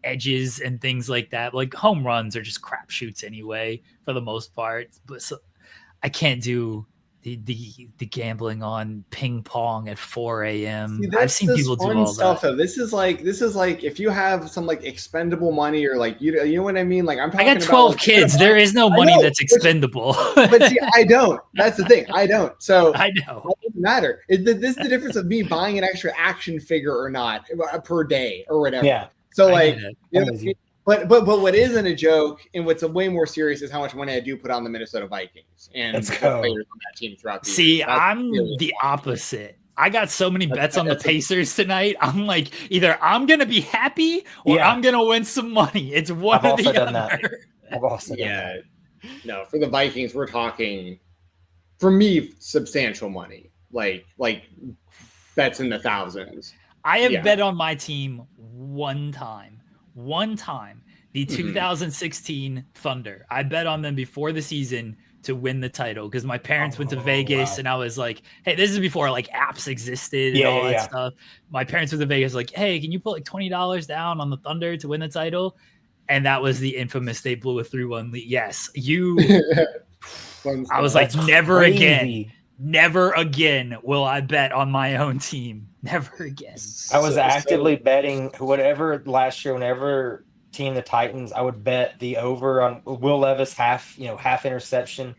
edges and things like that. Home runs are just crapshoots anyway for the most part. But I can't do the gambling on ping pong at 4 a.m. I've seen people do all stuff, that. Though. This is like if you have some expendable money or you know what I mean. I'm talking. I got 12 kids. There is no money that's expendable. But see, I don't. That's the thing. I don't. So I know. It doesn't matter. This is the difference of me buying an extra action figure or not per day or whatever. Yeah. So but what isn't a joke and what's way more serious is how much money I do put on the Minnesota Vikings and the players on that team throughout the year. I'm the opposite. I got so many bets on the Pacers tonight. I'm either I'm gonna be happy or I'm gonna win some money. It's one or the other. I've also done that. No, for the Vikings, we're talking for me substantial money. Bets in the thousands. I have bet on my team one time, the 2016 Thunder. I bet on them before the season to win the title because my parents went to Vegas and I was like, hey, this is before like apps existed and all that stuff. My parents went to Vegas like, hey, can you put like $20 down on the Thunder to win the title? And that was the infamous they blew a 3-1 lead. Yes, I was like, never again will I bet on my own team. Never again. I was actively betting whatever last year, whenever Team the Titans, I would bet the over on Will Levis half interception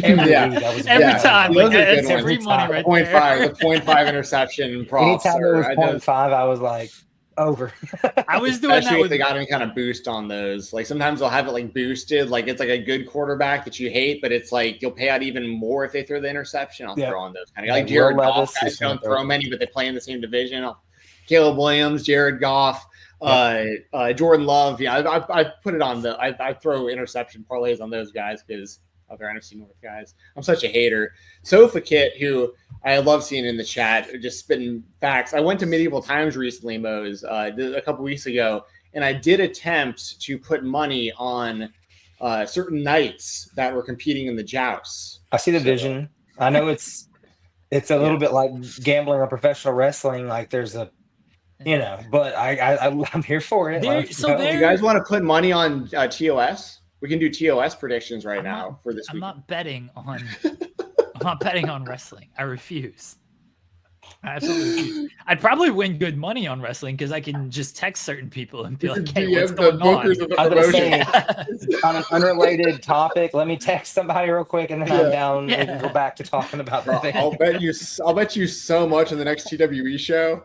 every week. Every time. Like, that's every money right there. The 0.5 interception props. Anytime there was 0.5, I was like, over. I was doing especially that if they got any kind of boost on those. Like sometimes they'll have it like boosted, like it's like a good quarterback that you hate, but it's like you'll pay out even more if they throw the interception. I'll throw on those kind of like Jared Goff. Guys don't throw many, but they play in the same division. Caleb Williams, Jared Goff, Jordan Love. Yeah, I put it on I throw interception parlays on those guys because other NFC North guys. I'm such a hater. Sofa Kit, who I love seeing in the chat, just spitting facts. I went to Medieval Times recently, Mose, a couple weeks ago, and I did attempt to put money on certain knights that were competing in the jousts. I see the vision. I know it's a little bit like gambling on professional wrestling. Like there's a, but I'm here for it. You guys want to put money on TOS? We can do TOS predictions now for this week. I'm not betting on. I'm not betting on wrestling. I refuse. I absolutely refuse. I'd probably win good money on wrestling because I can just text certain people and be like, "Hey, what's going on?" On an unrelated topic, let me text somebody real quick, and then I'm down. We can go back to talking about the thing. I'll bet you so much in the next TWE show.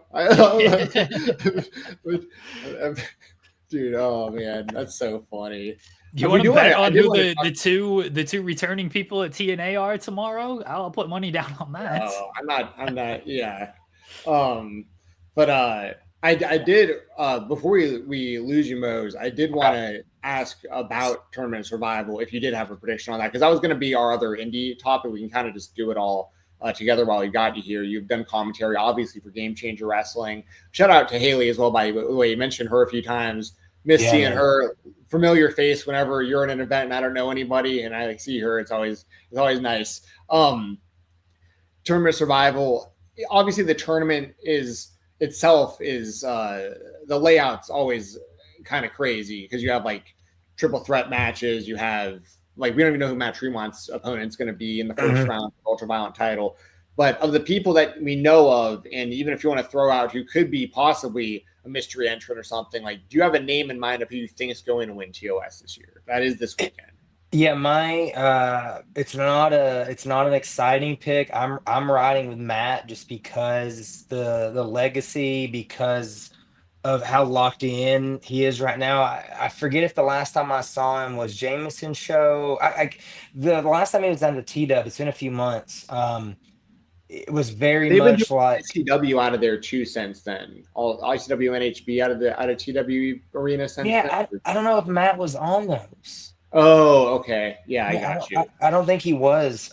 Dude, oh man, that's so funny. Do you want to bet on who the two returning people at TNA are tomorrow? I'll put money down on that. Oh, I'm not. Yeah. But I did before we lose you, Mose. I did want to ask about Tournament of Survival if you did have a prediction on that, because that was going to be our other indie topic. We can kind of just do it all together while we got you here. You've done commentary, obviously, for Game Changer Wrestling. Shout out to Haley as well. By the way, you mentioned her a few times. Miss seeing her familiar face whenever you're in an event and I don't know anybody and I see her. It's always nice. Tournament of Survival. Obviously, the tournament itself is the layout's always kind of crazy because you have like triple threat matches. You have like we don't even know who Matt Tremont's opponent's going to be in the first round of Ultraviolent title. But of the people that we know of, and even if you want to throw out who could be possibly a mystery entrant or something, like, do you have a name in mind of who you think is going to win TOS this year? That is this weekend. Yeah, it's not an exciting pick. I'm riding with Matt just because the legacy, because of how locked in he is right now. I forget if the last time I saw him was Jameson's show. The last time he was on the T-Dub, it's been a few months. It was very much like ICW out of there too since then. All ICW and HB out of TW arena since then. I don't know if Matt was on those. Oh, okay. Yeah, I got you. I don't think he was.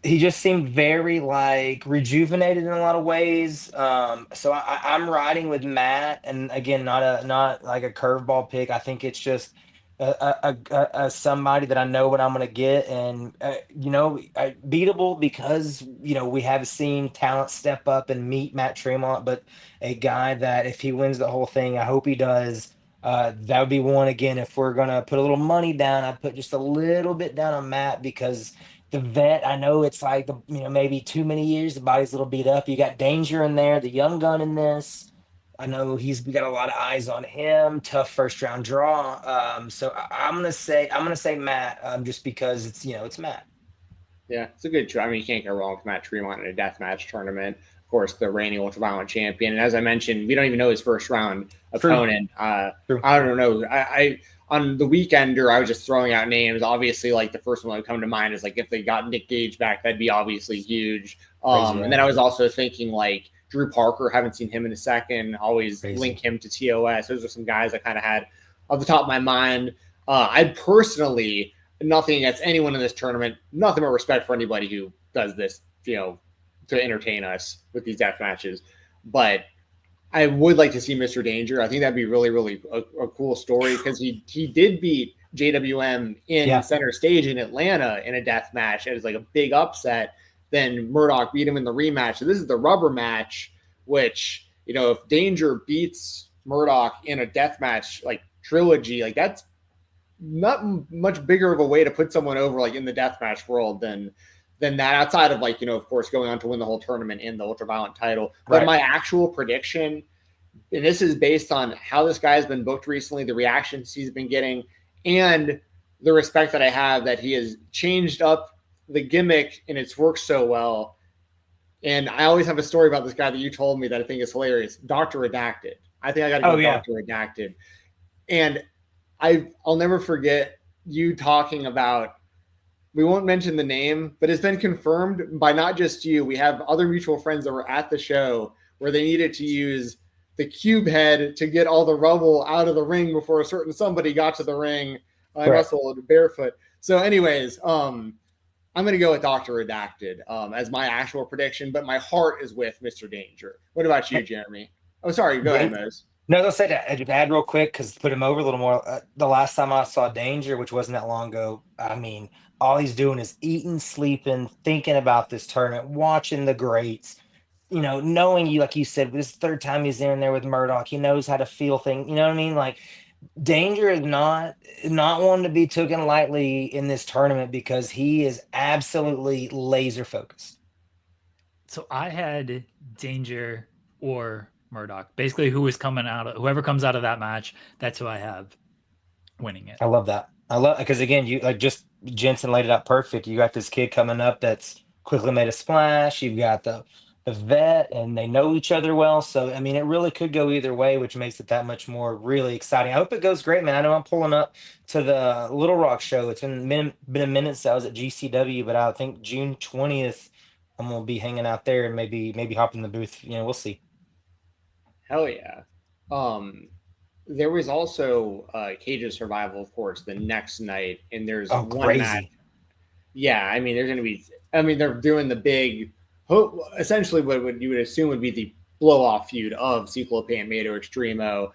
He just seemed very like rejuvenated in a lot of ways. So I'm riding with Matt, and again, not like a curveball pick. I think it's just a somebody that I know what I'm going to get, and beatable because we have seen talent step up and meet Matt Tremont, but a guy that if he wins the whole thing, I hope he does. That would be one. Again, if we're going to put a little money down, I'd put just a little bit down on Matt because the vet, I know it's like maybe too many years, the body's a little beat up. You got Danger in there, the young gun in this. I know we got a lot of eyes on him. Tough first round draw. So I'm gonna say Matt, just because it's Matt. Yeah, it's a good try. I mean, you can't go wrong with Matt Tremont in a deathmatch tournament. Of course, the reigning ultraviolent champion. And as I mentioned, we don't even know his first round opponent. I don't know. I on the Weekender, I was just throwing out names. Obviously, like the first one that would come to mind is like if they got Nick Gage back, that'd be obviously huge. And then I was also thinking like Drew Parker, haven't seen him in a second. Always link him to TOS. Those are some guys I kind of had off the top of my mind. I personally, nothing against anyone in this tournament, nothing but respect for anybody who does this, to entertain us with these death matches. But I would like to see Mr. Danger. I think that'd be really, really a cool story because he did beat JWM in center stage in Atlanta in a death match as like a big upset. Then Murdoch beat him in the rematch. So this is the rubber match, which, you know, if Danger beats Murdoch in a death match, like trilogy, like that's not much bigger of a way to put someone over, like in the deathmatch world than that, outside of, like, you know, of course, going on to win the whole tournament and the Ultraviolent title. But my actual prediction, and this is based on how this guy has been booked recently, the reactions he's been getting, and the respect that I have that he has changed up the gimmick and it's worked so well. And I always have a story about this guy that you told me that I think is hilarious. Dr. Redacted. I think I got to go Dr. Redacted. And I'll never forget you talking about, we won't mention the name, but it's been confirmed by not just you. We have other mutual friends that were at the show where they needed to use the cube head to get all the rubble out of the ring before a certain somebody got to the ring. I wrestled barefoot. So anyways, I'm going to go with Dr. Redacted as my actual prediction, but my heart is with Mr. Danger. What about you, Jeremy? Oh, sorry. Go ahead, Mose. No, I'll say that. I just add real quick because to put him over a little more. The last time I saw Danger, which wasn't that long ago, I mean, all he's doing is eating, sleeping, thinking about this tournament, watching the greats. You know, knowing you, like you said, this is the third time he's in there with Murdoch. He knows how to feel things. You know what I mean? Like, Danger is not one to be taken lightly in this tournament because he is absolutely laser focused. So I had Danger or Murdoch. Basically, whoever comes out of that match, that's who I have winning it. I love that. Because again, you like just Jensen laid it out perfect. You got this kid coming up that's quickly made a splash. You've got the vet, and they know each other well. So I mean, it really could go either way, which makes it that much more really exciting. I hope it goes great, man. I know I'm pulling up to the Little Rock show. It's been a minute since I was at GCW, but I think June 20th, I'm gonna be hanging out there and maybe hop in the booth. You know, we'll see. Hell yeah. There was also Cage of Survival, of course, the next night, and there's one match. Yeah, I mean, they're doing the big, essentially what you would assume would be the blow-off feud of Cyclope and Miedo Extremo.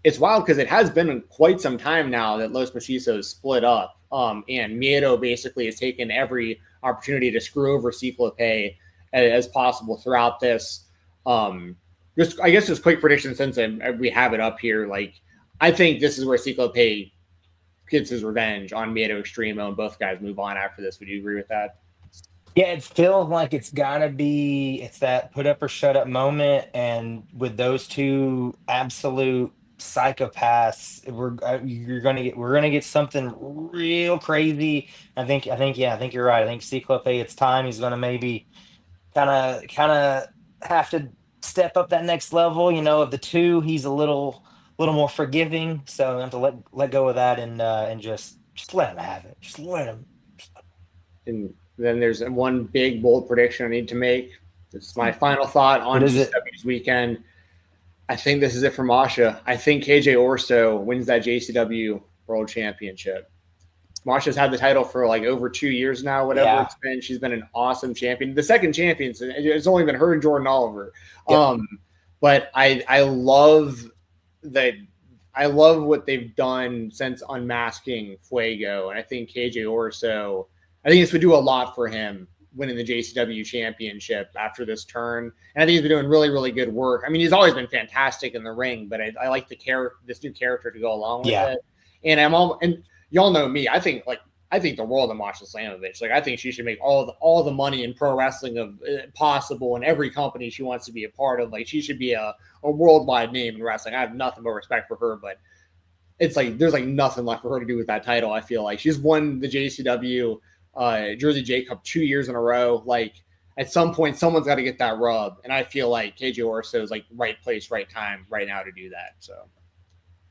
It's wild because it has been quite some time now that Los Macizos split up, and Miedo basically has taken every opportunity to screw over Cyclope as possible throughout this. Just quick prediction since we have it up here. Like, I think this is where Cyclope gets his revenge on Miedo Extremo, and both guys move on after this. Would you agree with that? Yeah, it feels like it's that put up or shut up moment, and with those two absolute psychopaths, we're gonna get something real crazy. I think you're right. I think Cyclope, it's time. He's gonna maybe kind of have to step up that next level. You know, of the two, he's a little more forgiving. So I have to let go of that and just let him have it. Just let him. And then there's one big bold prediction I need to make. It's my final thought on GCW's weekend. I think this is it for Masha. I think KJ Orso wins that JCW World Championship. Masha's had the title for like over 2 years now, whatever it's been. She's been an awesome champion. The second champion, it's only been her and Jordan Oliver. Yep. But I love that. I love what they've done since unmasking Fuego. And I think KJ Orso, I think this would do a lot for him winning the JCW Championship after this turn. And I think he's been doing really, really good work. I mean, he's always been fantastic in the ring, but I like this new character to go along with it. And y'all know me. I think the world of Masha Slamovich. Like, I think she should make all the money in pro wrestling possible in every company she wants to be a part of. Like, she should be a worldwide name in wrestling. I have nothing but respect for her, but it's like there's like nothing left for her to do with that title. I feel like she's won the JCW Jersey J Cup 2 years in a row. Like, at some point, someone's got to get that rub, and I feel like KJ Orso is like right place, right time, right now to do that. So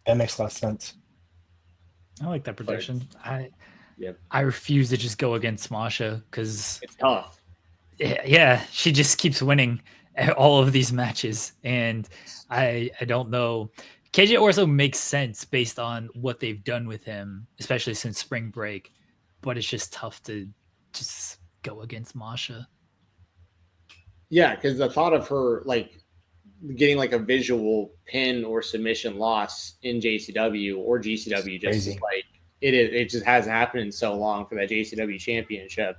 that makes a lot of sense. I like that prediction. I refuse to just go against Masha because it's tough. Yeah, she just keeps winning all of these matches, and I don't know. KJ Orso makes sense based on what they've done with him, especially since spring break, but it's just tough to just go against Masha. Yeah, because the thought of her like getting like a visual pin or submission loss in JCW or GCW just is like it just hasn't happened in so long for that JCW championship.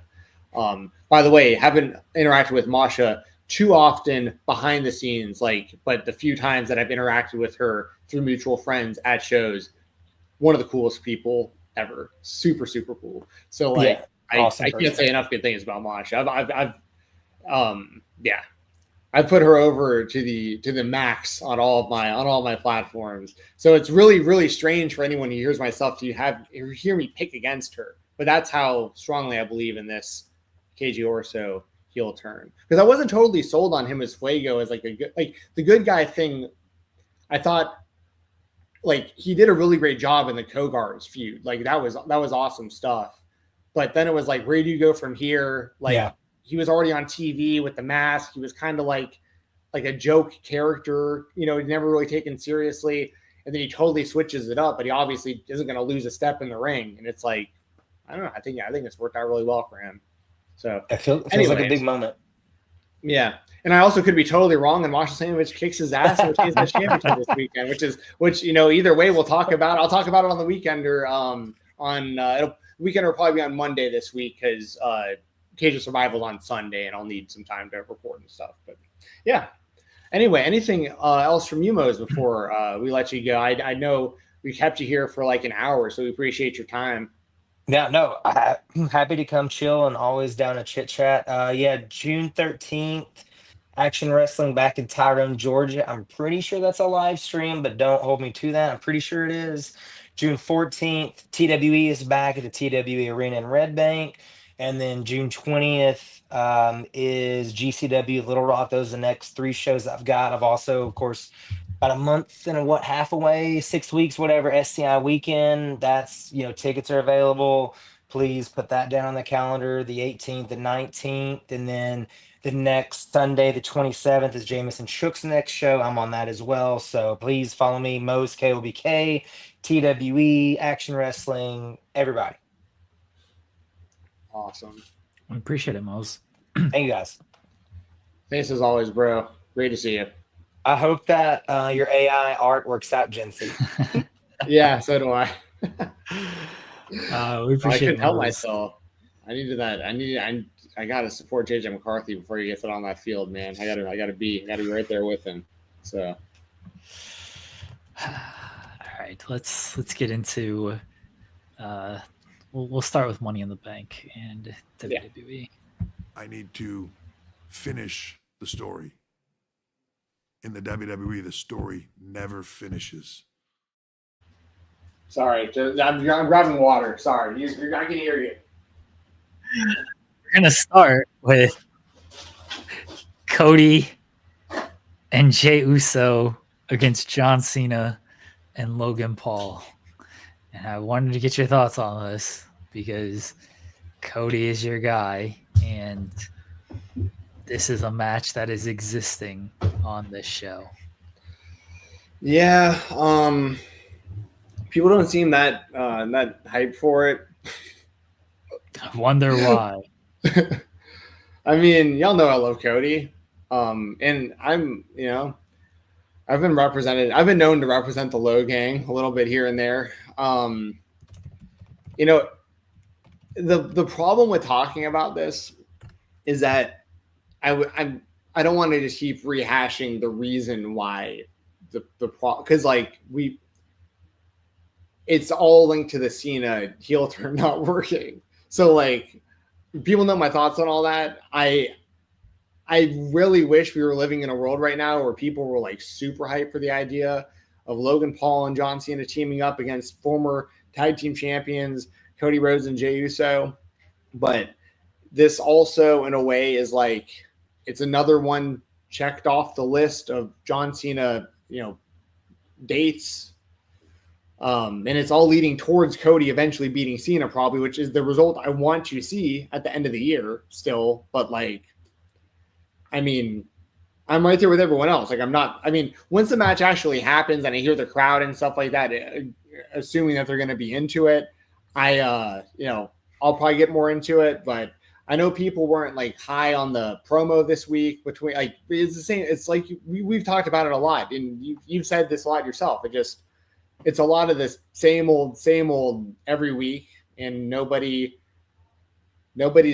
By the way, haven't interacted with Masha too often behind the scenes, but the few times that I've interacted with her through mutual friends at shows, one of the coolest people ever. Super, super cool. So awesome I can't say enough good things about Masha. I've put her over to the max on all my platforms. So it's really, really strange for anyone who hears myself to hear me pick against her. But that's how strongly I believe in this KG Orso heel turn. Because I wasn't totally sold on him as Fuego as the good guy thing. I thought he did a really great job in the Kogars feud. That was awesome stuff. But then it was where do you go from here? He was already on TV with the mask. He was kind of like a joke character, never really taken seriously. And then he totally switches it up, but he obviously isn't going to lose a step in the ring. And it's I don't know. I think it's worked out really well for him. So it feels like a big moment. Yeah. And I also could be totally wrong. And Masha Slamovich kicks his ass and he's the championship this weekend, which either way we'll talk about. I'll talk about it on the weekend or weekend will probably be on Monday this week because Cage of Survival on Sunday, and I'll need some time to record and stuff. But yeah. Anyway, anything else from you, Mose, before we let you go? I know we kept you here for an hour, so we appreciate your time. Yeah, no, I'm happy to come chill and always down to chit chat. June 13th, Action Wrestling back in Tyrone, Georgia. I'm pretty sure that's a live stream, but don't hold me to that. I'm pretty sure it is. June 14th, TWE is back at the TWE Arena in Red Bank. And then June 20th is GCW Little Rock. Those are the next 3 shows I've got. I've also, of course, about a month and half away, 6 weeks, whatever, SCI weekend. That's, tickets are available. Please put that down on the calendar, the 18th and 19th. And then the next Sunday, the 27th, is Jameson Shook's next show. I'm on that as well. So please follow me, Mose, KOBK, TWE, Action Wrestling, everybody. Awesome. I appreciate it, Mose. Thank you, guys. Thanks as always, bro. Great to see you. I hope that your AI art works out, Jensen. Yeah, so do I. We appreciate I couldn't help myself. I needed that. I gotta support JJ McCarthy before he gets it on that field, man. I gotta be right there with him. So all right, let's get into we'll start with Money in the Bank and WWE. I need to finish the story. In the WWE, the story never finishes. Sorry, I'm grabbing water. Sorry, I can hear you. We're gonna start with Cody and Jey Uso against John Cena and Logan Paul. And I wanted to get your thoughts on this because Cody is your guy, and this is a match that is existing on this show. Yeah, people don't seem that hyped for it. I wonder why. I mean, y'all know I love Cody, and I'm, I've been known to represent the Low Gang a little bit here and there. The problem with talking about this is that I don't want to just keep rehashing the reason why the problem, because it's all linked to the Cena heel turn not working. So people know my thoughts on all that. I really wish we were living in a world right now where people were super hyped for the idea of Logan Paul and John Cena teaming up against former tag team champions Cody Rhodes and Jey Uso. But this also, in a way, is it's another one checked off the list of John Cena, dates. And it's all leading towards Cody eventually beating Cena, probably, which is the result I want to see at the end of the year still. But I'm right there with everyone else. Once the match actually happens and I hear the crowd and stuff like that, assuming that they're going to be into it, I'll probably get more into it. But I know people weren't like high on the promo this week between like it's the same. It's like we've talked about it a lot, and you've said this a lot yourself. It's a lot of this same old every week, and nobody's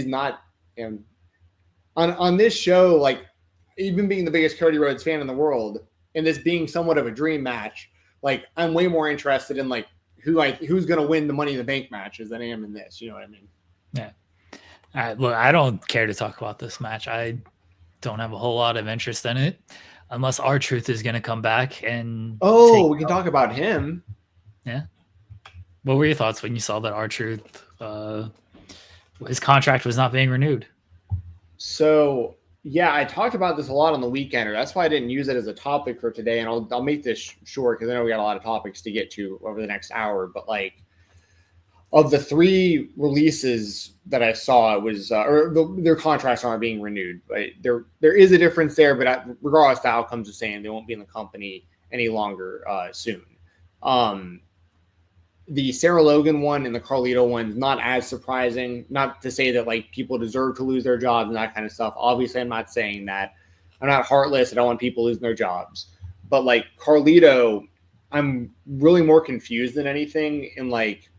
not on this show. Like even being the biggest Cody Rhodes fan in the world, and this being somewhat of a dream match, like I'm way more interested in like who's going to win the Money in the Bank matches than I am in this. You know what I mean? Yeah. All right, look, I don't care to talk about this match. I don't have a whole lot of interest in it unless R-Truth is going to come back and we can talk about him. Yeah. What were your thoughts when you saw that R-Truth, his contract was not being renewed? So, yeah, I talked about this a lot on the weekend, or that's why I didn't use it as a topic for today. And I'll make this short because I know we got a lot of topics to get to over the next hour. But like, of the 3 releases that I saw, it was their contracts aren't being renewed. But there is a difference there, but regardless, the outcome's the same. They won't be in the company any longer soon. The Sarah Logan one and the Carlito one is not as surprising. Not to say that like people deserve to lose their jobs and that kind of stuff. Obviously, I'm not saying that. I'm not heartless. I don't want people losing their jobs. But like Carlito, I'm really more confused than anything. And like,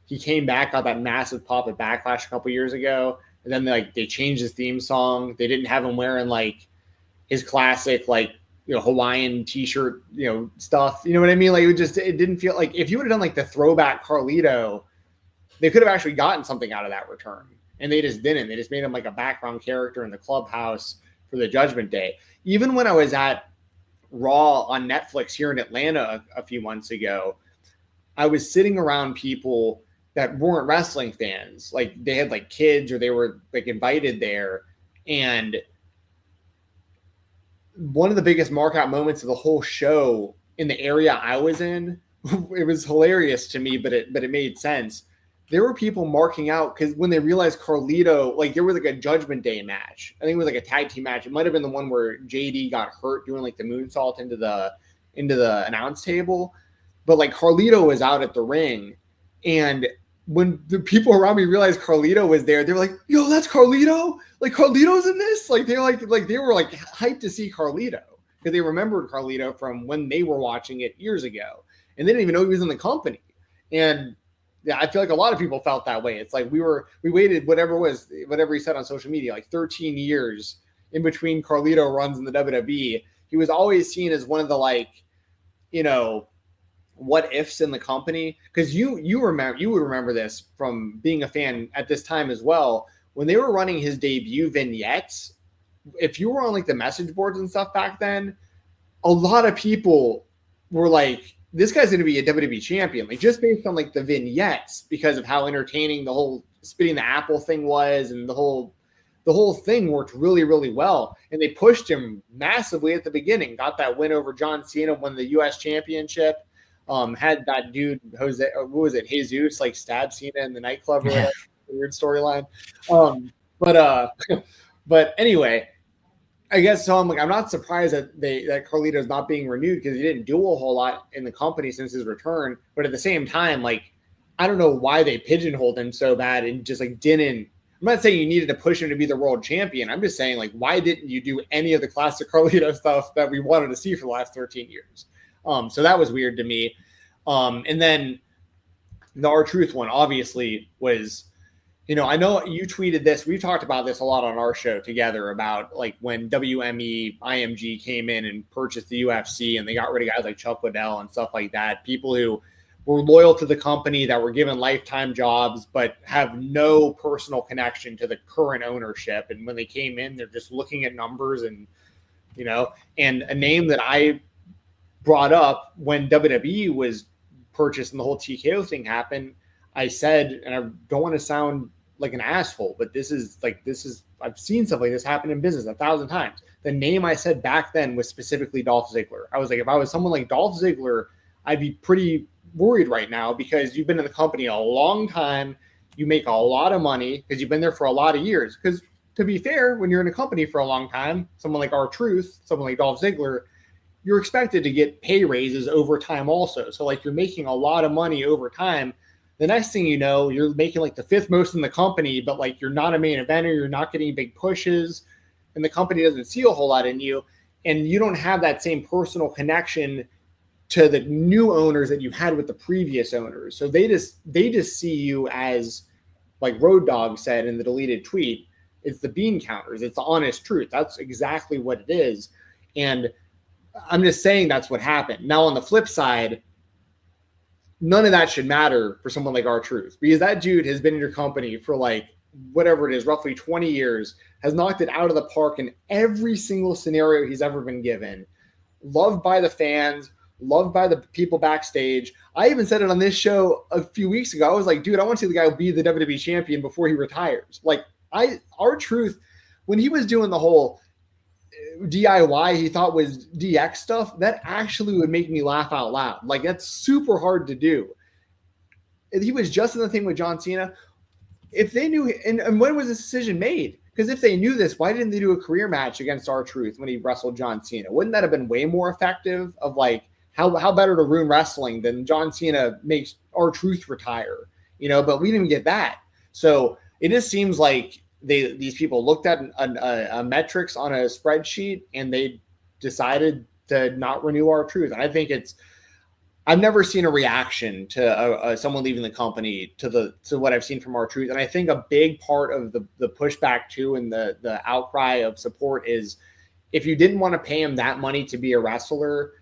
he came back, got that massive pop at Backlash a couple years ago, and then they changed his theme song. They didn't have him wearing like his classic like Hawaiian t-shirt stuff. You know what I mean? Like it didn't feel like if you would have done like the throwback Carlito, they could have actually gotten something out of that return, and they just didn't. They just made him like a background character in the clubhouse for the Judgment Day. Even when I was at Raw on Netflix here in Atlanta a few months ago, I was sitting around people that weren't wrestling fans. Like they had like kids or they were like invited there. And one of the biggest mark out moments of the whole show in the area I was in, it was hilarious to me, but it made sense. There were people marking out because when they realized Carlito, like there was like a Judgment Day match. I think it was like a tag team match. It might've been the one where JD got hurt doing like the moonsault into the announce table. But like Carlito was out at the ring, and when the people around me realized Carlito was there, they were like, "Yo, that's Carlito! Like Carlito's in this!" Like they were like hyped to see Carlito because they remembered Carlito from when they were watching it years ago, and they didn't even know he was in the company. And yeah, I feel like a lot of people felt that way. It's like we waited whatever he said on social media, like 13 years in between Carlito runs in the WWE. He was always seen as one of the like, what ifs in the company, because you would remember this from being a fan at this time as well. When they were running his debut vignettes, if you were on like the message boards and stuff back then, a lot of people were like, this guy's going to be a WWE champion, like just based on like the vignettes, because of how entertaining the whole spitting the apple thing was, and the whole thing worked really, really well. And they pushed him massively at the beginning, got that win over John Cena, won the US championship. Had that dude Jose, what was it, Jesus, like stab Cena in the nightclub or whatever, weird storyline. But anyway, I guess so. I'm not surprised that Carlito's not being renewed because he didn't do a whole lot in the company since his return. But at the same time, like I don't know why they pigeonholed him so bad and just like didn't. I'm not saying you needed to push him to be the world champion. I'm just saying like why didn't you do any of the classic Carlito stuff that we wanted to see for the last 13 years? So that was weird to me. And then the R-Truth one obviously was, I know you tweeted this. We've talked about this a lot on our show together about like when WME IMG came in and purchased the UFC and they got rid of guys like Chuck Liddell and stuff like that. People who were loyal to the company, that were given lifetime jobs, but have no personal connection to the current ownership. And when they came in, they're just looking at numbers and a name that I brought up when WWE was purchased and the whole TKO thing happened. I said, and I don't want to sound like an asshole, but I've seen stuff like this happen in business 1,000 times. The name I said back then was specifically Dolph Ziggler. I was like, if I was someone like Dolph Ziggler, I'd be pretty worried right now because you've been in the company a long time. You make a lot of money because you've been there for a lot of years. Because to be fair, when you're in a company for a long time, someone like R-Truth, someone like Dolph Ziggler, you're expected to get pay raises over time also. So like you're making a lot of money over time. The next thing you know, you're making like the 5th most in the company, but like you're not a main eventer, you're not getting big pushes, and the company doesn't see a whole lot in you, and you don't have that same personal connection to the new owners that you had with the previous owners. So they just see you as, like Road Dogg said in the deleted tweet, it's the bean counters. It's the honest truth. That's exactly what it is. And I'm just saying that's what happened. Now, on the flip side, none of that should matter for someone like R-Truth, because that dude has been in your company for like whatever it is, roughly 20 years, has knocked it out of the park in every single scenario he's ever been given. Loved by the fans, loved by the people backstage. I even said it on this show a few weeks ago. I was like, dude, I want to see the guy be the WWE champion before he retires. Like, R-Truth, when he was doing the whole DIY he thought was DX stuff, that actually would make me laugh out loud. Like, that's super hard to do. He was just in the thing with John Cena. If they knew, and when was this decision made? Because if they knew this, why didn't they do a career match against R-Truth when he wrestled John Cena? Wouldn't that have been way more effective? Of like, how better to ruin wrestling than John Cena makes R-Truth retire, you know? But we didn't get that. So it just seems like these people looked at a metrics on a spreadsheet and they decided to not renew R-Truth. And I think I've never seen a reaction to someone leaving the company to what I've seen from R-Truth. And I think a big part of the pushback too and the outcry of support is, if you didn't want to pay him that money to be a wrestler,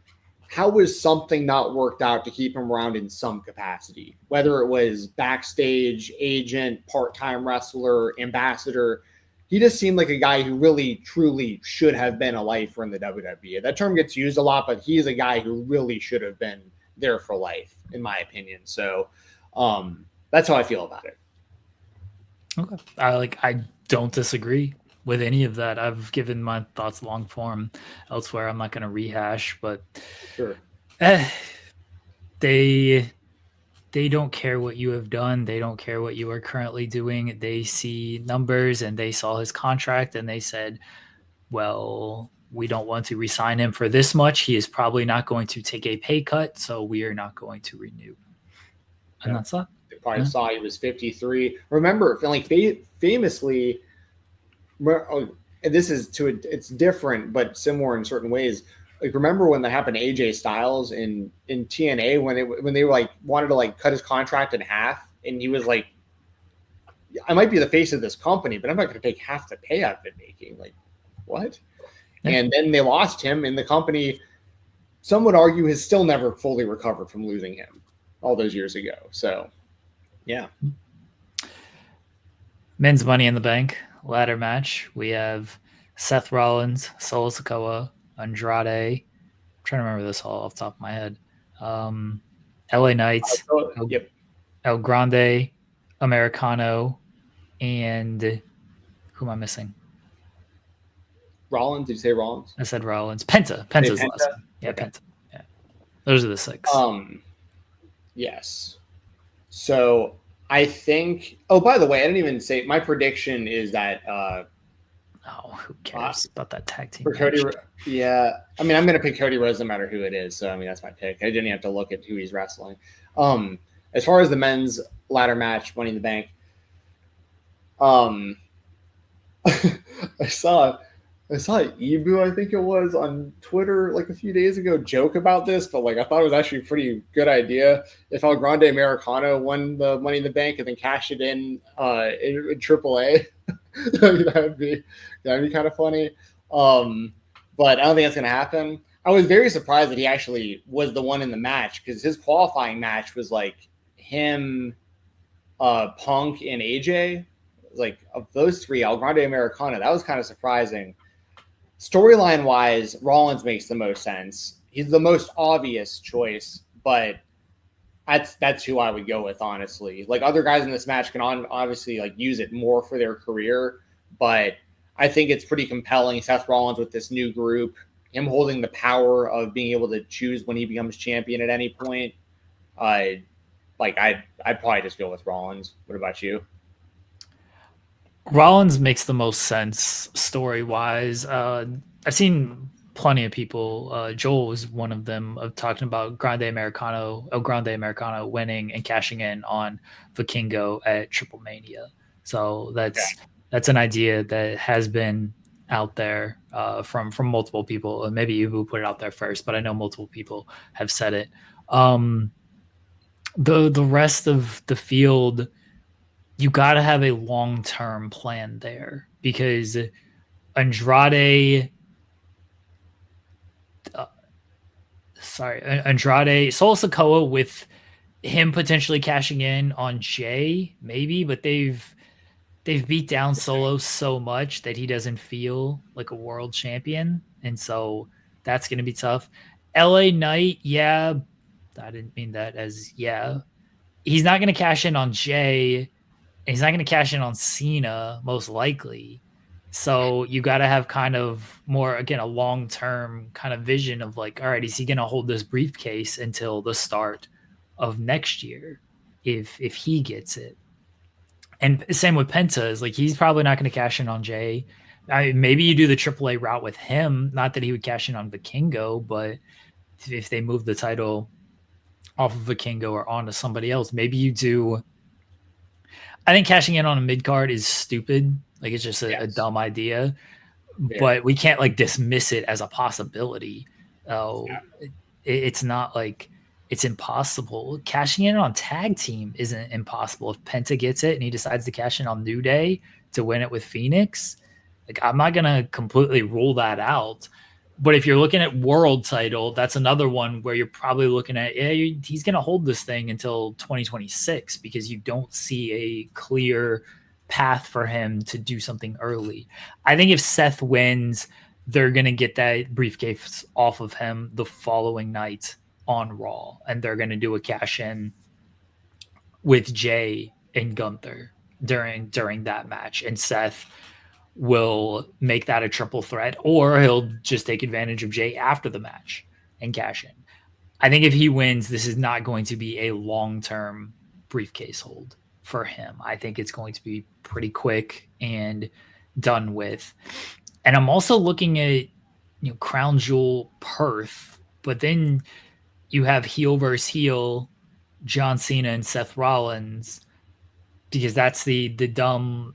how was something not worked out to keep him around in some capacity? Whether it was backstage, agent, part-time wrestler, ambassador, he just seemed like a guy who really, truly should have been a lifer in the WWE. That term gets used a lot, but he's a guy who really should have been there for life, in my opinion. So that's how I feel about it. Okay. I don't disagree with any of that. I've given my thoughts long form elsewhere. I'm not going to rehash, but sure. They don't care what you have done. They don't care what you are currently doing. They see numbers and they saw his contract and they said, well, we don't want to re-sign him for this much. He is probably not going to take a pay cut, so we are not going to renew. And that's that. They probably saw he was 53. Remember, like famously, and this is it's different but similar in certain ways. Like, remember when that happened to AJ Styles in TNA when they were like wanted to like cut his contract in half, and he was like, I might be the face of this company, but I'm not going to take half the pay I've been making. Like, what? Yeah. And then they lost him, and the company, some would argue, has still never fully recovered from losing him all those years ago. So, yeah. Men's Money in the Bank ladder match. We have Seth Rollins, Solo Sikoa, Andrade. I'm trying to remember this all off the top of my head. LA Knights, El Grande, Americano, and who am I missing? Rollins? Did you say Rollins? I said Rollins. Penta's the last one. Yeah, okay. Penta. Yeah. Those are the 6. Yes. So I think, oh, by the way, I didn't even say, my prediction is that who cares about that tag team? For Cody, yeah. I mean, I'm going to pick Cody Rhodes no matter who it is. So, I mean, that's my pick. I didn't even have to look at who he's wrestling. As far as the men's ladder match, Money in the Bank, I saw Ibu, I think it was, on Twitter like a few days ago, joke about this, but like I thought it was actually a pretty good idea. If El Grande Americano won the Money in the Bank and then cashed it in AAA, that'd be kind of funny. But I don't think that's gonna happen. I was very surprised that he actually was the one in the match, because his qualifying match was like him, Punk, and AJ. Like, of those 3, El Grande Americano, that was kind of surprising. Storyline wise, Rollins makes the most sense. He's the most obvious choice, but that's who I would go with, honestly. Like, other guys in this match can obviously like use it more for their career, but I think it's pretty compelling. Seth Rollins with this new group, him holding the power of being able to choose when he becomes champion at any point. I'd probably just go with Rollins. What about you? Rollins makes the most sense story-wise. I've seen plenty of people. Joel was one of them of talking about Grande Americano winning and cashing in on Vikingo at Triple Mania. So that's an idea that has been out there from multiple people. And maybe you put it out there first, but I know multiple people have said it. The rest of the field, you got to have a long-term plan there, because Andrade, Solo Sikoa, with him potentially cashing in on Jay, maybe, but they've beat down Solo so much that he doesn't feel like a world champion, and so that's going to be tough. LA Knight, yeah, I didn't mean that as he's not going to cash in on Jay, and he's not going to cash in on Cena, most likely. So you got to have kind of more, again, a long-term kind of vision of like, all right, is he going to hold this briefcase until the start of next year if he gets it? And same with Penta, is like, he's probably not going to cash in on Jay. Maybe you do the AAA route with him. Not that he would cash in on Vikingo, but if they move the title off of Vikingo or onto somebody else, maybe you do. I think cashing in on a mid card is stupid. Like, it's just a dumb idea, but we can't like dismiss it as a possibility. It's not like it's impossible. Cashing in on tag team isn't impossible. If Penta gets it and he decides to cash in on New Day to win it with Phoenix, like, I'm not going to completely rule that out. But if you're looking at world title, that's another one where you're probably looking at, he's going to hold this thing until 2026, because you don't see a clear path for him to do something early. I think if Seth wins, they're going to get that briefcase off of him the following night on Raw, and they're going to do a cash in with Jay and Gunther during that match, and Seth will make that a triple threat, or he'll just take advantage of Jay after the match and cash in. I think if he wins, this is not going to be a long-term briefcase hold for him. I think it's going to be pretty quick and done with. And I'm also looking at, Crown Jewel Perth, but then you have heel versus heel, John Cena and Seth Rollins, because that's the dumb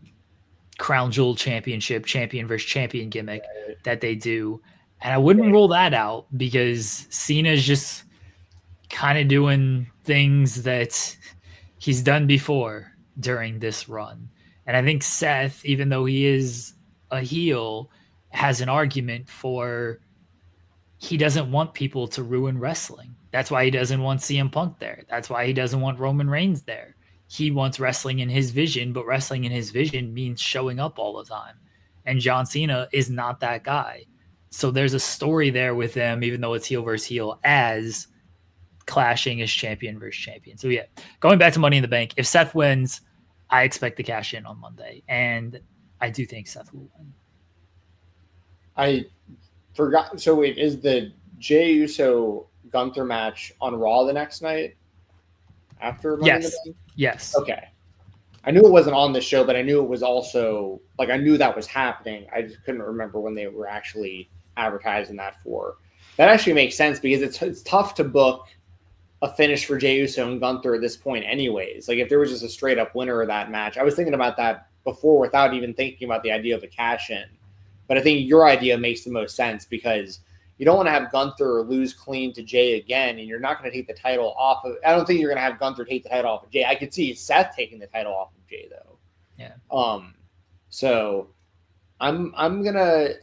Crown Jewel Championship, champion versus champion gimmick that they do. And I wouldn't rule that out, because Cena's just kind of doing things that he's done before during this run. And I think Seth, even though he is a heel, has an argument for he doesn't want people to ruin wrestling. That's why he doesn't want CM Punk there. That's why he doesn't want Roman Reigns there. He wants wrestling in his vision, but wrestling in his vision means showing up all the time. And John Cena is not that guy. So there's a story there with them, even though it's heel versus heel, as clashing as champion versus champion. So yeah, going back to Money in the Bank, if Seth wins, I expect to cash in on Monday. And I do think Seth will win. I forgot. So wait, is the Jey Uso Gunther match on Raw the next night after Money in the Bank? Yes. Okay. I knew it wasn't on the show, but I knew it was also, like, I knew that was happening. I just couldn't remember when they were actually advertising that for. That actually makes sense, because it's tough to book a finish for Jey Uso and Gunther at this point anyways. Like, if there was just a straight up winner of that match, I was thinking about that before without even thinking about the idea of a cash in. But I think your idea makes the most sense, because you don't want to have Gunther lose clean to Jay again, and you're not going to take the title off of. I don't think you're going to have Gunther take the title off of Jay. I could see Seth taking the title off of Jay, though. Yeah. So I'm gonna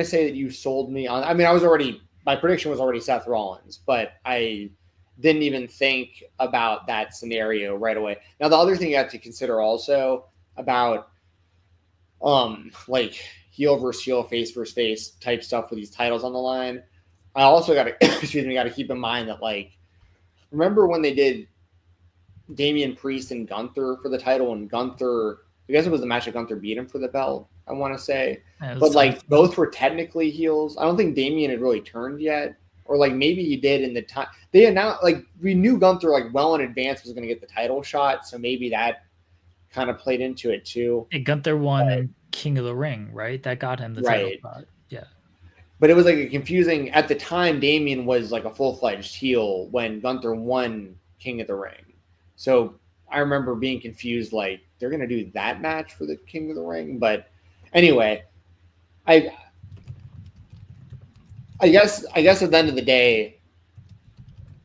say that you sold me on. I mean, my prediction was already Seth Rollins, but I didn't even think about that scenario right away. Now, the other thing you have to consider also about like heel versus heel, face versus face type stuff with these titles on the line. I also got to got to keep in mind that, like, remember when they did Damian Priest and Gunther for the title, and Gunther, I guess it was the match that Gunther beat him for the belt, I want to say. But like, both were technically heels. I don't think Damian had really turned yet, or like maybe he did in the time they announced. Like, we knew Gunther like well in advance was going to get the title shot, so maybe that kind of played into it too. Gunther won King of the Ring, right? That got him the title shot. Yeah. But it was like a confusing at the time. Damien was like a full-fledged heel when Gunther won King of the Ring. So I remember being confused, like they're gonna do that match for the King of the Ring. But anyway, I guess at the end of the day,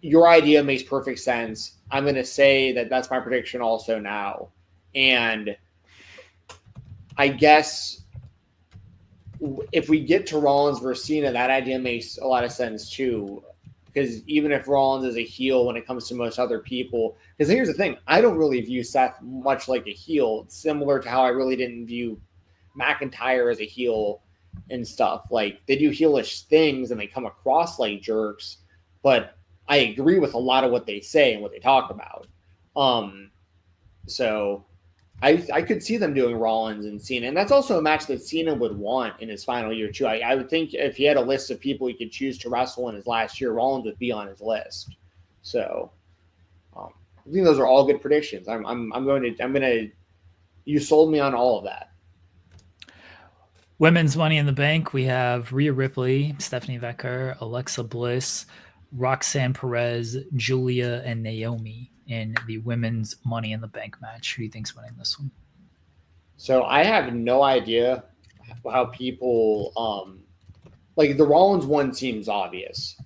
your idea makes perfect sense. I'm gonna say that that's my prediction also now, and I guess if we get to Rollins versus Cena, that idea makes a lot of sense too. Because even if Rollins is a heel when it comes to most other people, because here's the thing, I don't really view Seth much like a heel. It's similar to how I really didn't view McIntyre as a heel and stuff. Like they do heelish things and they come across like jerks, but I agree with a lot of what they say and what they talk about. So I could see them doing Rollins and Cena, and that's also a match that Cena would want in his final year too. I would think if he had a list of people he could choose to wrestle in his last year, Rollins would be on his list. So I think those are all good predictions. You sold me on all of that. Women's Money in the Bank, we have Rhea Ripley, Stephanie Becker, Alexa Bliss, Roxanne Perez, Julia, and Naomi in the Women's Money in the Bank match. Who do you think's winning this one? So I have no idea how people like the Rollins one seems obvious,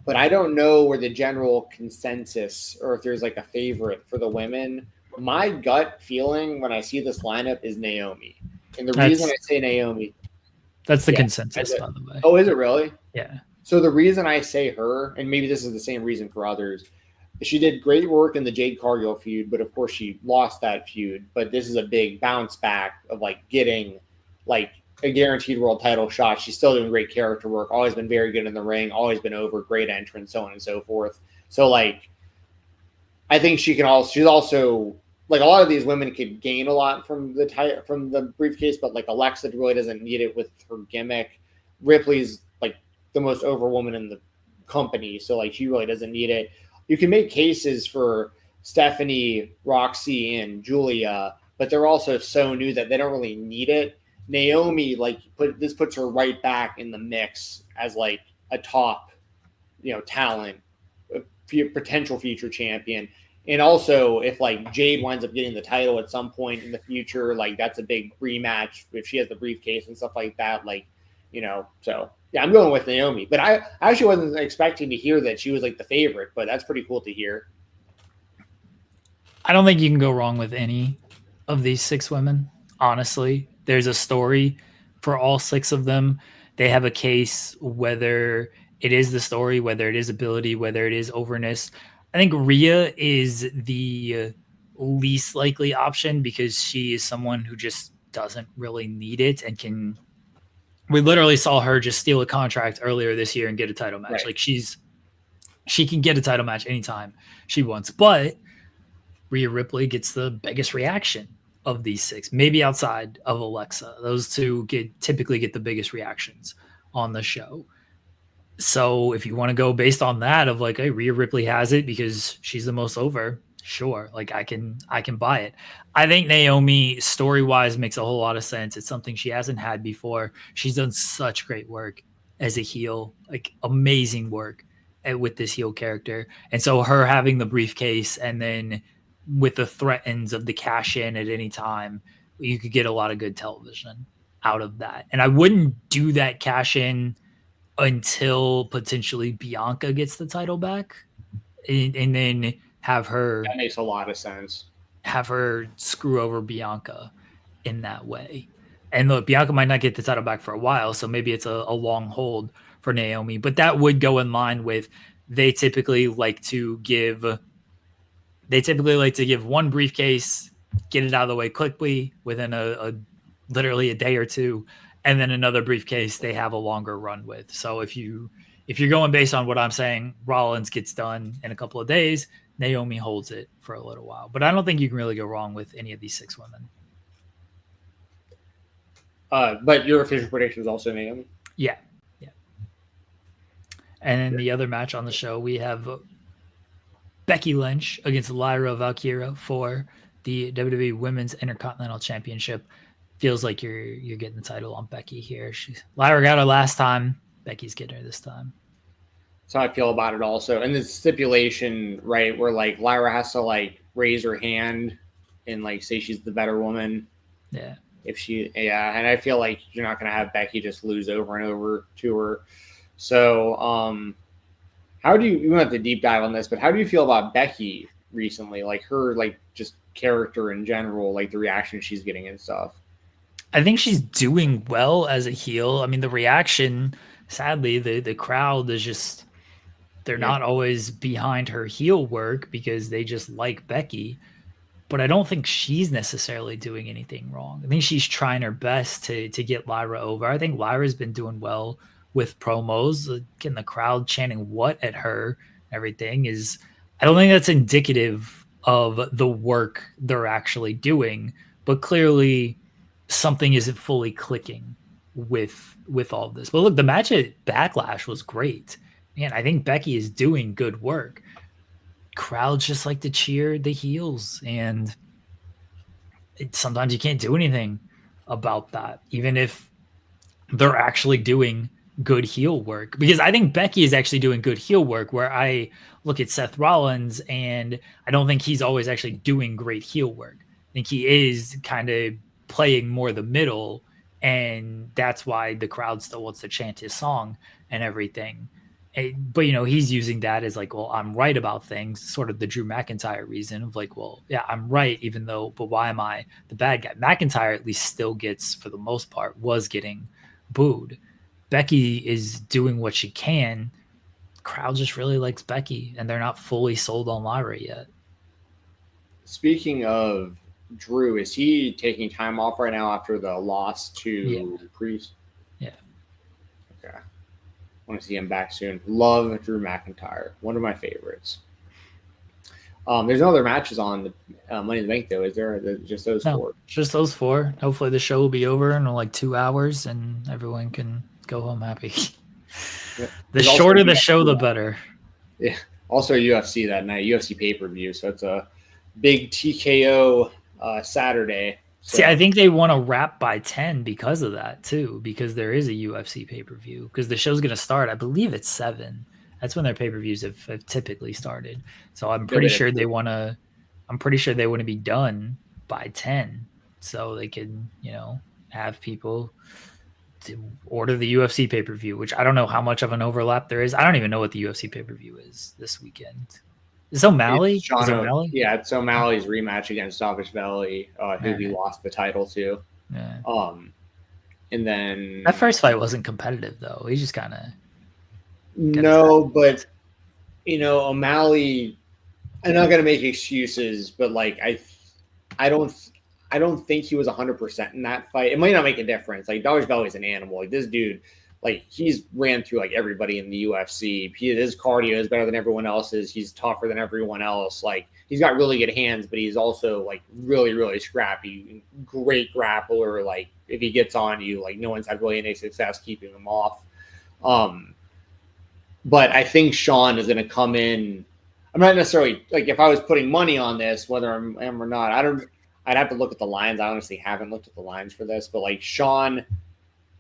but I don't know where the general consensus or if there's like a favorite for the women. My gut feeling when I see this lineup is Naomi. And the reason I say Naomi, that's the consensus, by the way. Oh, is it really? Yeah. So the reason I say her, and maybe this is the same reason for others, she did great work in the Jade Cargill feud, but of course she lost that feud. But this is a big bounce back of like getting like a guaranteed world title shot. She's still doing great character work, always been very good in the ring, always been over, great entrance, so on and so forth. So like I think she's also like a lot of these women could gain a lot from the briefcase, but like Alexa really doesn't need it with her gimmick. Ripley's like the most over woman in the company, so like she really doesn't need it. You can make cases for Stephanie, Roxy, and Julia, but they're also so new that they don't really need it. Naomi, like this puts her right back in the mix as like a top, talent, potential future champion. And also, if like Jade winds up getting the title at some point in the future, like that's a big rematch if she has the briefcase and stuff like that. Like, so yeah, I'm going with Naomi. But I actually wasn't expecting to hear that she was like the favorite, but that's pretty cool to hear. I don't think you can go wrong with any of these 6 women. Honestly, there's a story for all 6 of them. They have a case, whether it is the story, whether it is ability, whether it is overness. I think Rhea is the least likely option because she is someone who just doesn't really need it and can. We literally saw her just steal a contract earlier this year and get a title match. Right. Like she can get a title match anytime she wants. But Rhea Ripley gets the biggest reaction of these 6, maybe outside of Alexa. Those 2 typically get the biggest reactions on the show. So if you want to go based on that of like, hey, Rhea Ripley has it because she's the most over, sure. Like I can buy it. I think Naomi story-wise makes a whole lot of sense. It's something she hasn't had before. She's done such great work as a heel, like amazing work with this heel character. And so her having the briefcase and then with the threatens of the cash in at any time, you could get a lot of good television out of that. And I wouldn't do that cash in until potentially Bianca gets the title back and then have her. That makes a lot of sense. Have her screw over Bianca in that way. And look, Bianca might not get the title back for a while, so maybe it's a long hold for Naomi, but that would go in line with they typically like to give one briefcase, get it out of the way quickly within a literally a day or two, and then another briefcase they have a longer run with. So if you're going based on what I'm saying, Rollins gets done in a couple of days, Naomi holds it for a little while. But I don't think you can really go wrong with any of these 6 women. But your official prediction is also Naomi? Yeah. And then the other match on the show, we have Becky Lynch against Lyra Valkyria for the WWE Women's Intercontinental Championship. Feels like you're getting the title on Becky here. Lyra got her last time. Becky's getting her this time. That's how I feel about it also. And the stipulation, right, where like Lyra has to like raise her hand and like say she's the better woman. Yeah. And I feel like you're not going to have Becky just lose over and over to her. So, how do you don't have to deep dive on this, but how do you feel about Becky recently? Like her, like just character in general, like the reaction she's getting and stuff. I think she's doing well as a heel. I mean, the reaction, sadly, the crowd is just, they're not always behind her heel work because they just like Becky. But I don't think she's necessarily doing anything wrong. I think she's trying her best to get Lyra over. I think Lyra's been doing well with promos, getting the crowd chanting what at her. Everything is, I don't think that's indicative of the work they're actually doing, but clearly something isn't fully clicking with all of this. But look, the match at Backlash was great. Man, I think Becky is doing good work. Crowds just like to cheer the heels, and sometimes you can't do anything about that, even if they're actually doing good heel work. Because I think Becky is actually doing good heel work, where I look at Seth Rollins and I don't think he's always actually doing great heel work. I think he is kind of playing more the middle, and that's why the crowd still wants to chant his song and everything. But, you know, he's using that as like, well, I'm right about things, sort of the Drew McIntyre reason of like, well, yeah, I'm right, even though, but why am I the bad guy? McIntyre at least still gets, for the most part, was getting booed. Becky is doing what she can. Crowd just really likes Becky, and they're not fully sold on Lyra yet. Speaking of Drew, is he taking time off right now after the loss to Priest? Yeah. Okay. I want to see him back soon. Love Drew McIntyre. One of my favorites. There's no other matches on the Money in the Bank, though. Is there? Just those four? Just those four. Hopefully the show will be over in like 2 hours and everyone can go home happy. Yeah. The shorter the show, the better. Yeah. Also UFC that night, UFC pay-per-view. So it's a big TKO Saturday. So. See, I think they want to wrap by 10 because of that, too, because there is a UFC pay-per-view. Because the show's going to start, I believe it's 7. That's when their pay-per-views have typically started. So I'm pretty sure they want to be done by 10 so they can, you know, have people to order the UFC pay-per-view, which I don't know how much of an overlap there is. I don't even know what the UFC pay-per-view is this weekend. Is O'Malley? Yeah, it's O'Malley's rematch against Savage-Valley, who he lost the title to. Yeah. And then that first fight wasn't competitive though. He just kind of but you know, O'Malley. I'm not gonna make excuses, but like I don't think he was 100% in that fight. It might not make a difference. Like Savage-Valley is an animal. Like this dude. Like he's ran through like everybody in the UFC. His cardio is better than everyone else's. He's tougher than everyone else. Like he's got really good hands, but he's also like really, really scrappy. Great grappler. Like if he gets on you, like no one's had really any success keeping him off. But I think Sean is going to come in. I'm not necessarily like if I was putting money on this, whether I am or not. I'd have to look at the lines. I honestly haven't looked at the lines for this, but like Sean.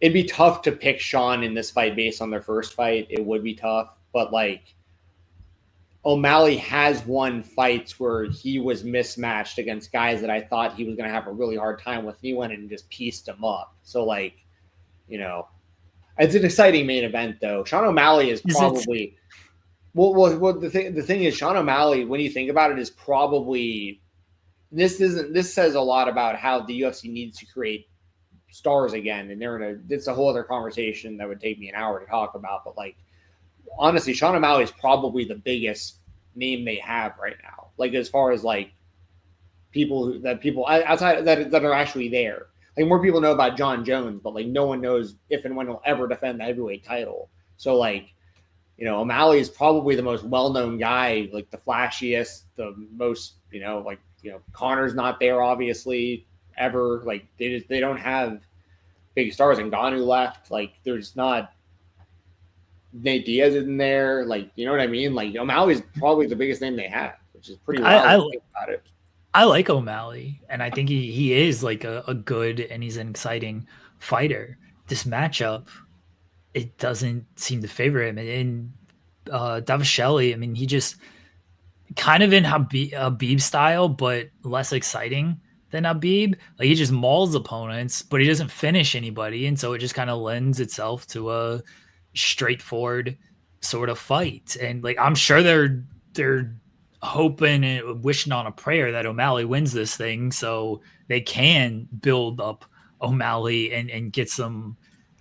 It'd be tough to pick Sean in this fight based on their first fight. It would be tough. But, like, O'Malley has won fights where he was mismatched against guys that I thought he was going to have a really hard time with. He went and just pieced them up. So, like, you know, it's an exciting main event, though. Sean O'Malley is probably – well, the thing is, Sean O'Malley, when you think about it, is probably – this says a lot about how the UFC needs to create – stars again, and it's a whole other conversation that would take me an hour to talk about. But like, honestly, Sean O'Malley is probably the biggest name they have right now. Like as far as like people outside that are actually there. Like more people know about John Jones, but like no one knows if and when he'll ever defend the heavyweight title. So like, you know, O'Malley is probably the most well-known guy, like the flashiest, the most, you know, like, you know, Connor's not there obviously. Ever like they don't have big stars, and Ngannou left. Like there's not Nate Diaz in there. Like you know what I mean. Like O'Malley's probably the biggest name they have, which is pretty wild to think about it. I like O'Malley, and I think he is like a good and he's an exciting fighter. This matchup, it doesn't seem to favor him. And Davisheli, I mean, he just kind of in Habib style, but less exciting than Habib. Like, he just mauls opponents, but he doesn't finish anybody, and so it just kind of lends itself to a straightforward sort of fight. And like, I'm sure they're hoping and wishing on a prayer that O'Malley wins this thing so they can build up O'Malley and get some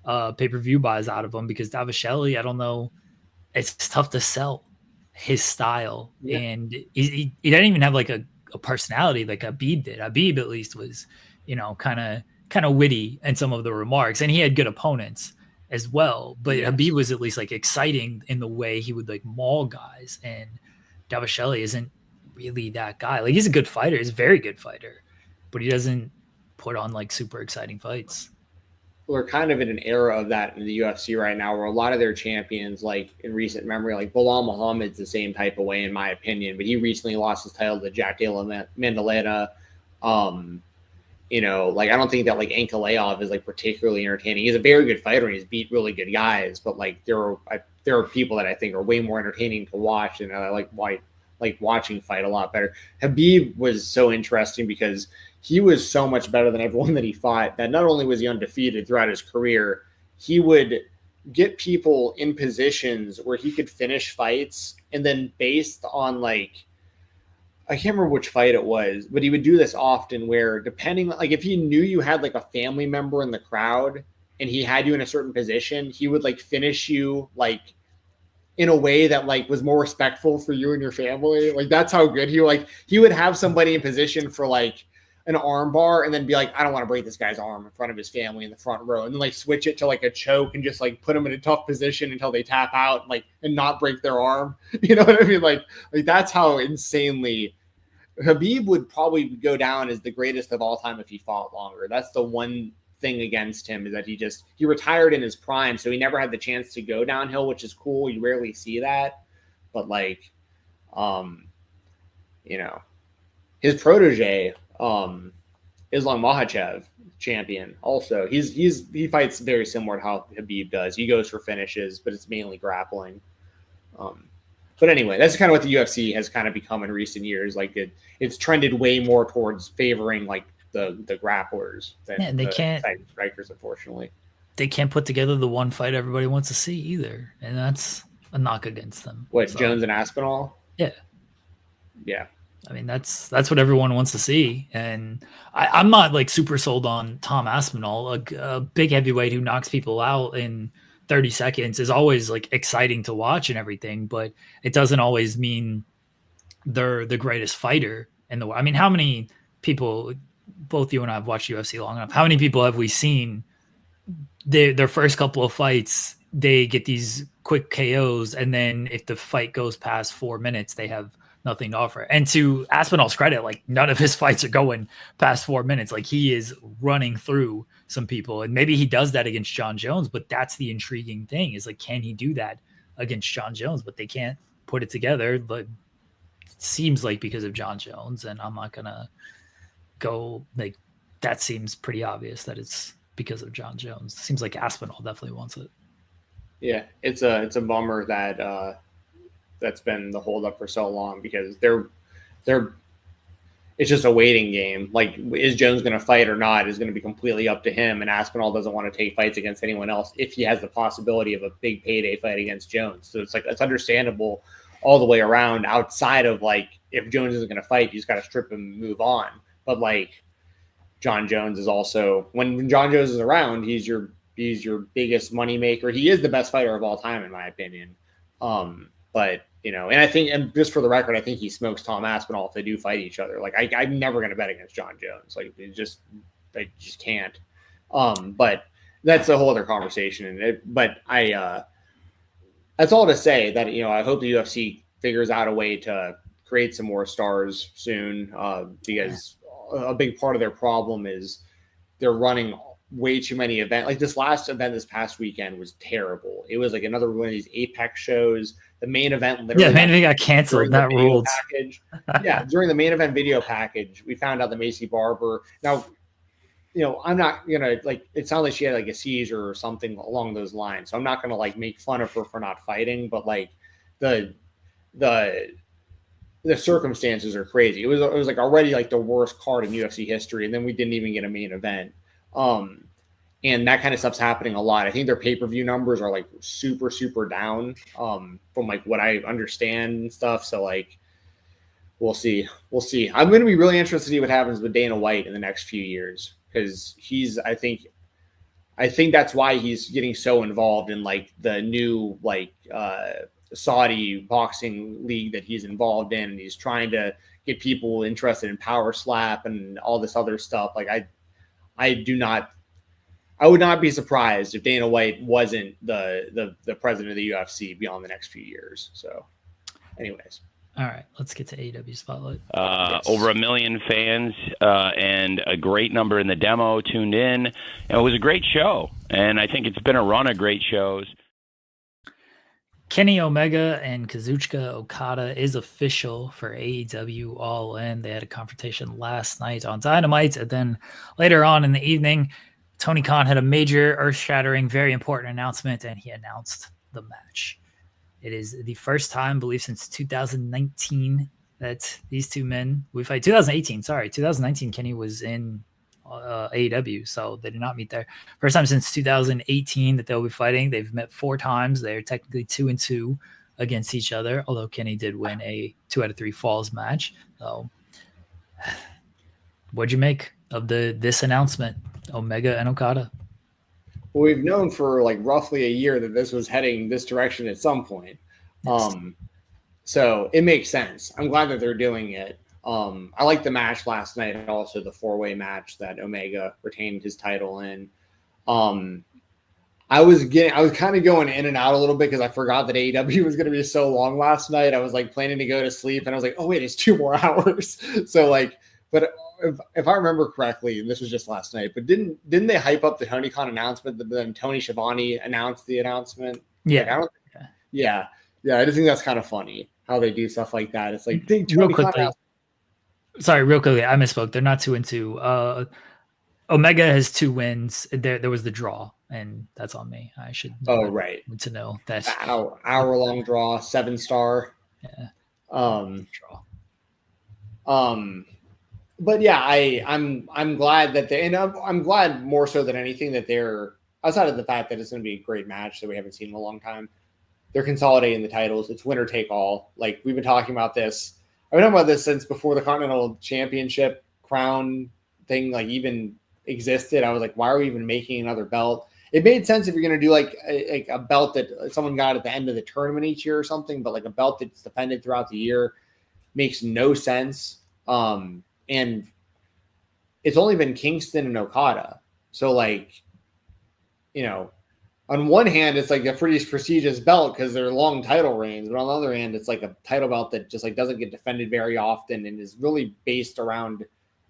pay-per-view buys out of him, because Davisheli, I don't know, it's tough to sell his style. Yeah. And he didn't even have like a personality like Habib did. Habib at least was, you know, kind of witty in some of the remarks, and he had good opponents as well. But yes, Habib was at least like exciting in the way he would like maul guys, and Davisheli isn't really that guy. Like, he's a good fighter, he's a very good fighter, but he doesn't put on like super exciting fights. We're kind of in an era of that in the UFC right now, where a lot of their champions, like in recent memory, like Bilal Muhammad's the same type of way, in my opinion, but he recently lost his title to Jack Della Maddalena. You know, like, I don't think that like Ankalaev is like particularly entertaining. He's a very good fighter and he's beat really good guys, but like there are people that I think are way more entertaining to watch, and I like watching fight a lot better. Habib was so interesting because he was so much better than everyone that he fought, that not only was he undefeated throughout his career, he would get people in positions where he could finish fights, and then based on like, I can't remember which fight it was, but he would do this often where, depending, like if he knew you had like a family member in the crowd and he had you in a certain position, he would like finish you like in a way that like was more respectful for you and your family. Like, that's how good he would have somebody in position for like an arm bar and then be like, I don't want to break this guy's arm in front of his family in the front row, and then like switch it to like a choke and just like put him in a tough position until they tap out, like, and not break their arm. You know what I mean? Like that's how insanely Habib would probably go down as the greatest of all time if he fought longer. That's the one thing against him, is that he retired in his prime, so he never had the chance to go downhill, which is cool. You rarely see that. But like, you know, his protege, Islam Makhachev, champion, also he fights very similar to how Habib does. He goes for finishes, but it's mainly grappling. But anyway, that's kind of what the UFC has kind of become in recent years. Like it's trended way more towards favoring like the grapplers than they the can't strikers, unfortunately. They can't put together the one fight everybody wants to see either, and that's a knock against them. What, so, Jones and Aspinall? Yeah. I mean, that's what everyone wants to see, and I'm not like super sold on Tom Aspinall. A big heavyweight who knocks people out in 30 seconds is always like exciting to watch and everything, but it doesn't always mean they're the greatest fighter in the world. I mean, how many people, both you and I have watched UFC long enough, how many people have we seen their first couple of fights, they get these quick KOs, and then if the fight goes past 4 minutes, they have nothing to offer. And to Aspinall's credit, like none of his fights are going past 4 minutes. Like, he is running through some people, and maybe he does that against John Jones, but that's the intriguing thing, is like, can he do that against John Jones? But they can't put it together. But it seems like because of John Jones, and I'm not gonna go like, that seems pretty obvious that it's because of John Jones. It seems like Aspinall definitely wants it. Yeah, it's a bummer that that's been the holdup for so long, because they're it's just a waiting game. Like, is Jones going to fight or not is going to be completely up to him, and Aspinall doesn't want to take fights against anyone else if he has the possibility of a big payday fight against Jones. So it's like, it's understandable all the way around, outside of like, if Jones isn't going to fight, you just got to strip him and move on. But like, John Jones is also, when John Jones is around, he's your biggest money maker. He is the best fighter of all time, in my opinion. But you know, and I think, and just for the record, I think he smokes Tom Aspinall if they do fight each other. Like, I'm never going to bet against John Jones. Like, I just can't. But that's a whole other conversation. But that's all to say that, you know, I hope the UFC figures out a way to create some more stars soon, because a big part of their problem is they're running way too many events. Like, this last event this past weekend was terrible. It was like another one of these Apex shows. The main event literally, the main event got canceled. That ruled. Yeah, during the main event video package, we found out that Macy Barber. Now, I'm not gonna like. It sounds like she had like a seizure or something along those lines. So I'm not gonna like make fun of her for not fighting. But like the circumstances are crazy. It was like already like the worst card in UFC history, and then we didn't even get a main event. And that kind of stuff's happening a lot. I think their pay-per-view numbers are like super, super down from like what I understand and stuff. So like, we'll see. I'm going to be really interested to see what happens with Dana White in the next few years, because I think that's why he's getting so involved in like the new like Saudi boxing league that he's involved in, and he's trying to get people interested in power slap and all this other stuff. Like I would not be surprised if Dana White wasn't the president of the UFC beyond the next few years. So, anyways. All right, let's get to AEW Spotlight. Yes. Over 1 million fans and a great number in the demo tuned in. And it was a great show, and I think it's been a run of great shows. Kenny Omega and Kazuchika Okada is official for AEW All In. They had a confrontation last night on Dynamite, and then later on in the evening, Tony Khan had a major, earth-shattering, very important announcement, and he announced the match. It is the first time, I believe, since 2019 that these two men will fight. 2019, Kenny was in AEW, so they did not meet there. First time since 2018 that they'll be fighting. They've met 4 times. They're technically 2-2 against each other, although Kenny did win a 2 out of 3 falls match. So, what'd you make of this announcement, Omega and Okada? Well, we've known for like roughly a year that this was heading this direction at some point. So it makes sense. I'm glad that they're doing it. I liked the match last night, and also the 4-way match that Omega retained his title in. I was kind of going in and out a little bit because I forgot that AEW was going to be so long last night. I was like planning to go to sleep, and I was like, oh wait, it's 2 more hours. So like, but if I remember correctly, and this was just last night, but didn't they hype up the Tony Khan announcement? That then Tony Schiavone announced the announcement. Yeah, like, yeah. I just think that's kind of funny how they do stuff like that. It's like real quickly. Sorry, real quickly, I misspoke. They're not 2-2. Omega has 2 wins. There was the draw, and that's on me. I should. Right. To know that hour-long draw, 7-star. Yeah. Draw. But yeah, I'm glad that I'm glad more so than anything that they're, outside of the fact that it's going to be a great match that we haven't seen in a long time, they're consolidating the titles. It's winner take all. Like we've been talking about this. I've been talking about this since before the Continental Championship crown thing like even existed. I was like, why are we even making another belt? It made sense if you're going to do like a belt that someone got at the end of the tournament each year or something, but like a belt that's defended throughout the year makes no sense. And it's only been Kingston and Okada. So like, on one hand, it's like a pretty prestigious belt because they're long title reigns. But on the other hand, it's like a title belt that just like doesn't get defended very often and is really based around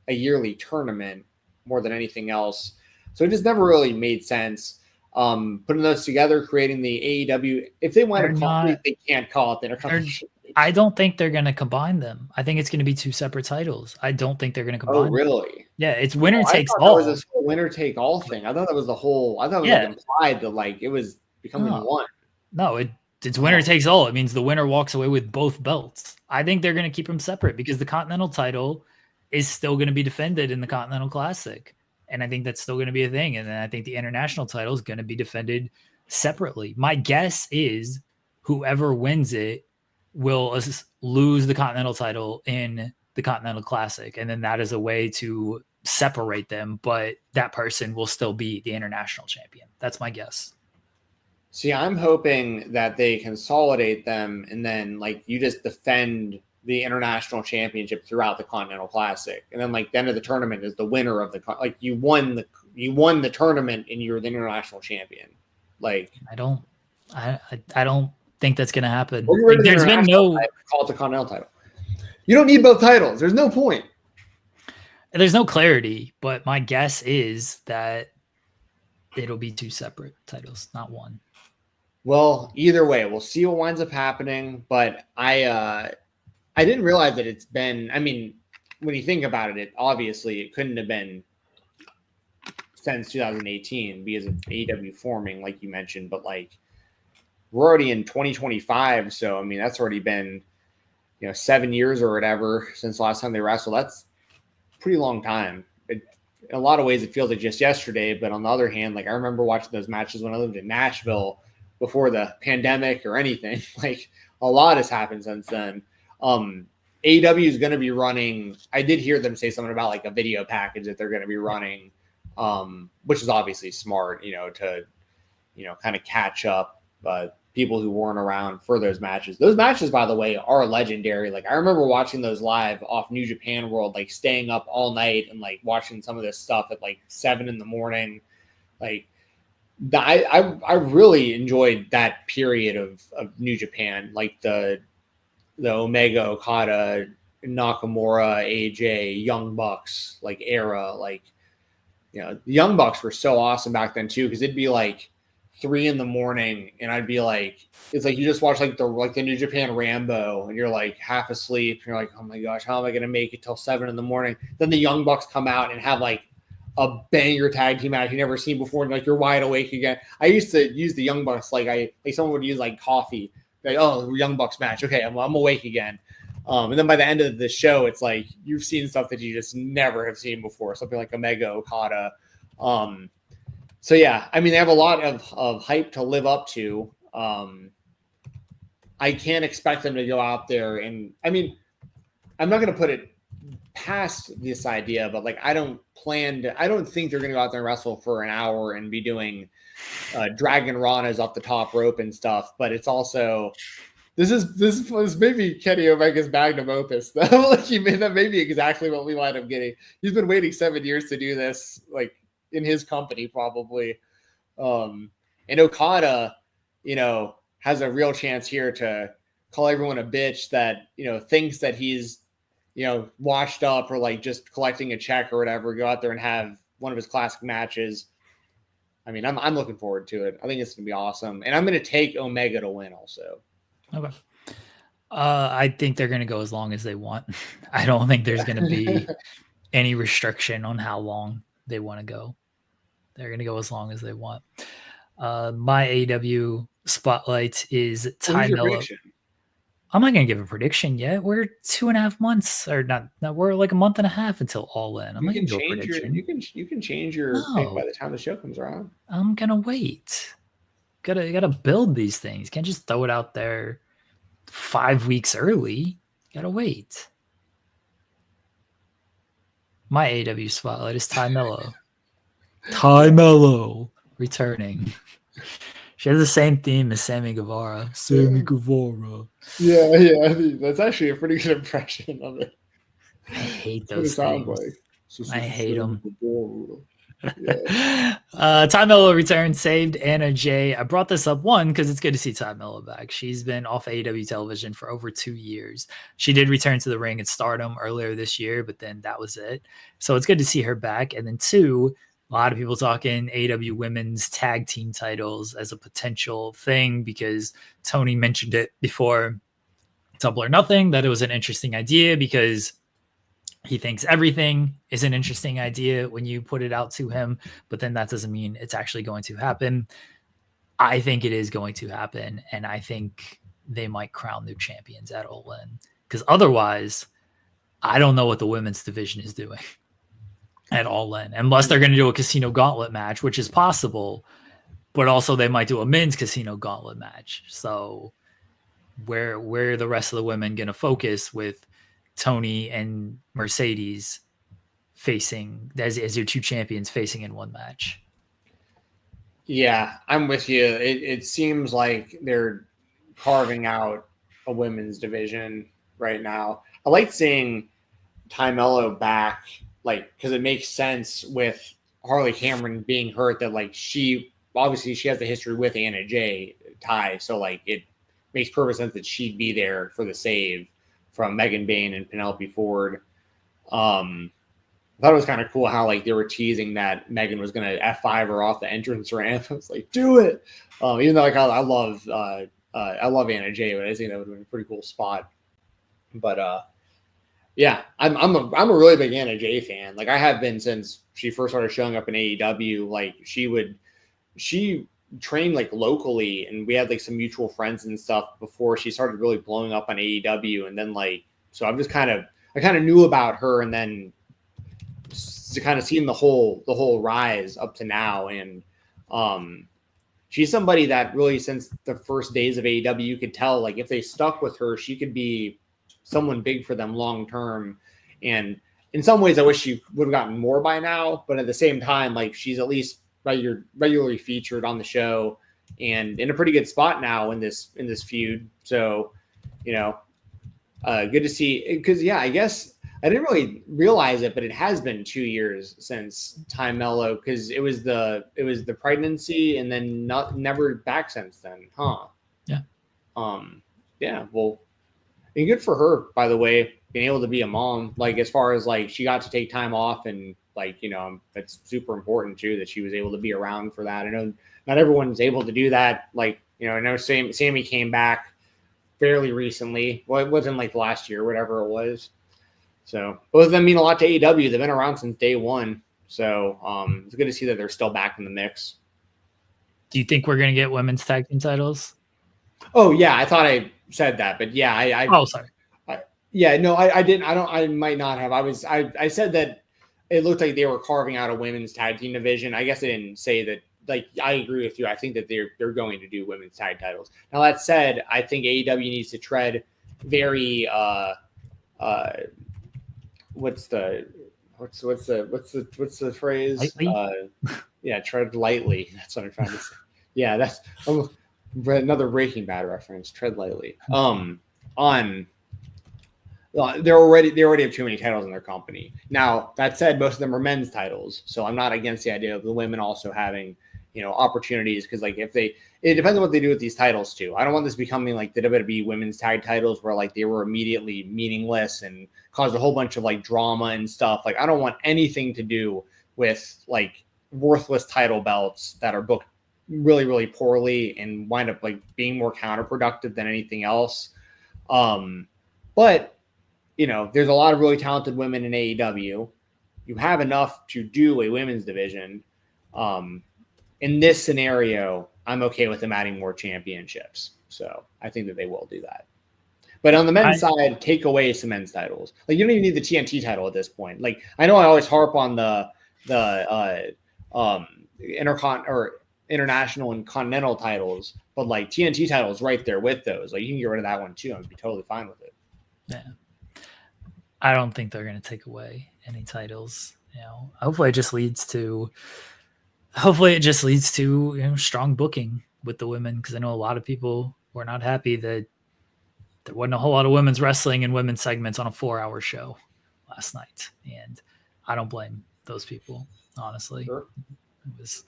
a yearly tournament more than anything else. So it just never really made sense. Putting those together, creating the AEW. If they want to call it, they can't call it the Intercontinental. I don't think they're going to combine them. I think it's going to be 2 separate titles. I don't think they're going to combine. Oh, really? Them. Yeah, it's winner takes all. That was this whole winner take all thing. I thought that was the whole. I thought it was like implied that like it was becoming one. No, it's winner takes all. It means the winner walks away with both belts. I think they're going to keep them separate because the Continental title is still going to be defended in the Continental Classic, and I think that's still going to be a thing. And then I think the international title is going to be defended separately. My guess is whoever wins it will lose the Continental title in the Continental Classic. And then that is a way to separate them, but that person will still be the international champion. That's my guess. See, I'm hoping that they consolidate them and then like you just defend the international championship throughout the Continental Classic. And then like the end of the tournament is the winner of like you won the tournament and you're the international champion. Like I don't think that's going to happen. Like, there's been no call it the Continental title. You don't need both titles. There's no point. There's no clarity, but my guess is that it'll be 2 separate titles, not one. Well, either way, we'll see what winds up happening. But I didn't realize that it's been. I mean, when you think about it, obviously it couldn't have been since 2018 because of AEW forming, like you mentioned. But like we're already in 2025, so I mean that's already been 7 years or whatever since the last time they wrestled. That's a pretty long time. In a lot of ways, it feels like just yesterday. But on the other hand, like I remember watching those matches when I lived in Nashville before the pandemic or anything. Like a lot has happened since then. AEW is going to be running. I did hear them say something about like a video package that they're going to be running, which is obviously smart, to, kind of catch up people who weren't around for those matches. Those matches, by the way, are legendary. Like I remember watching those live off New Japan World, like staying up all night and like watching some of this stuff at like 7 a.m. Like I really enjoyed that period of New Japan, like the Omega, Okada, Nakamura, AJ, Young Bucks, like era. Like, the Young Bucks were so awesome back then too, because it'd be like 3 a.m. and I'd be like, it's like you just watch like the New Japan Rambo and you're like half asleep and you're like, oh my gosh, how am I gonna make it till 7 a.m? Then the Young Bucks come out and have like a banger tag team match you never seen before, and like you're wide awake again. I used to use the Young Bucks like someone would use like coffee. Like, oh, Young Bucks match. Okay, I'm awake again. And then by the end of the show, it's like you've seen stuff that you just never have seen before. Something like Omega, Okada. So yeah, I mean they have a lot of hype to live up to. I can't expect them to go out there and I mean, I'm not going to put it past this idea, but like I don't think they're going to go out there and wrestle for an hour and be doing Dragon Ranas off the top rope and stuff. But it's also this is maybe Kenny Omega's magnum opus. Like that may be exactly what we wind up getting. He's been waiting 7 years to do this, like in his company probably. And Okada, has a real chance here to call everyone a bitch that thinks that he's washed up or like just collecting a check or whatever. Go out there and have one of his classic matches. I mean, I'm looking forward to it. I think it's gonna be awesome, and I'm gonna take Omega to win also. Okay. I think they're gonna go as long as they want. I don't think there's gonna be any restriction on how long they want to go. They're gonna go as long as they want. My AEW spotlight is Tay Melo. I'm not gonna give a prediction yet. We're 2.5 months, or not. We're like a month and a half until All In. I'm not gonna do a prediction. You can change your pick by the time the show comes around. I'm gonna wait. Gotta build these things. Can't just throw it out there 5 weeks early. Gotta wait. My AEW spotlight is Tay Melo. Tay Melo returning. She has the same theme as Sammy Guevara. Sammy Guevara. Yeah. I mean, that's actually a pretty good impression of it. I hate those things. Like. I hate them. Yeah. Tay Melo returned, saved Anna Jay. I brought this up because it's good to see Tay Melo back. She's been off AEW television for over 2 years. She did return to the ring at Stardom earlier this year, but then that was it. So it's good to see her back. And then 2, a lot of people talking AEW women's tag team titles as a potential thing because Tony mentioned it before Double or Nothing, that it was an interesting idea because he thinks everything is an interesting idea when you put it out to him, but then that doesn't mean it's actually going to happen. I think it is going to happen, and I think they might crown new champions at All In because otherwise, I don't know what the women's division is doing at All In, unless they're going to do a Casino Gauntlet match, which is possible, but also they might do a men's Casino Gauntlet match. So where are the rest of the women going to focus with Tony and Mercedes facing as your 2 champions facing in one match? Yeah, I'm with you. It seems like they're carving out a women's division right now. I like seeing Tay Melo back, like, because it makes sense with Harley Cameron being hurt that like she has the history with Anna Jay Ty, so like it makes perfect sense that she'd be there for the save from Megan Bain and Penelope Ford. I thought it was kind of cool how like they were teasing that Megan was going to F5 her off the entrance ramp. I was like, do it. Even though like I love Anna Jay, but I think that would have been a pretty cool spot. But Yeah, I'm a really big Anna Jay fan. Like I have been since she first started showing up in AEW. Like she trained like locally, and we had like some mutual friends and stuff before she started really blowing up on AEW. And then like, so I kind of knew about her, and then to kind of seen the whole rise up to now. And she's somebody that really, since the first days of AEW, you could tell like if they stuck with her, she could be someone big for them long term. And in some ways, I wish she would have gotten more by now. But at the same time, like she's at least regularly featured on the show and in a pretty good spot now in this feud. So, good to see. Because I guess I didn't really realize it, but it has been 2 years since Tay Melo, because it was the pregnancy and then never back since then, huh? Yeah. Yeah. Well, and good for her, by the way, being able to be a mom. Like as far as like she got to take time off, and like that's super important too, that she was able to be around for that. I know not everyone's able to do that. Like I know Sammy came back fairly recently. Well, it wasn't like last year, whatever it was. So both of them mean a lot to AEW. They've been around since day one. So it's good to see that they're still back in the mix. Do you think we're going to get women's tag team titles? Oh yeah, I thought I said that, but yeah, oh, sorry. I didn't. I might not have. I said that it looked like they were carving out a women's tag team division. I guess I didn't say that. Like, I agree with you. I think that they're going to do women's tag titles. Now that said, I think AEW needs to tread very what's the phrase? Tread lightly. That's what I'm trying to say. Yeah, that's another Breaking Bad reference. Tread lightly. They already have too many titles in their company. Now that said, most of them are men's titles, so I'm not against the idea of the women also having opportunities, because like it depends on what they do with these titles too. I don't want this becoming like the WWE women's tag titles where like they were immediately meaningless and caused a whole bunch of like drama and stuff. Like I don't want anything to do with like worthless title belts that are booked really, really poorly and wind up like being more counterproductive than anything else. But there's a lot of really talented women in AEW. You have enough to do a women's division. In this scenario, I'm okay with them adding more championships. So I think that they will do that. But on the men's side, take away some men's titles. Like you don't even need the TNT title at this point. Like I know I always harp on the international and continental titles, but like TNT titles right there with those. Like you can get rid of that one too. I'd be totally fine with it. Yeah. I don't think they're going to take away any titles. Hopefully it just leads to strong booking with the women, because I know a lot of people were not happy that there wasn't a whole lot of women's wrestling and women's segments on a 4-hour show last night, and I don't blame those people, honestly. Sure. It was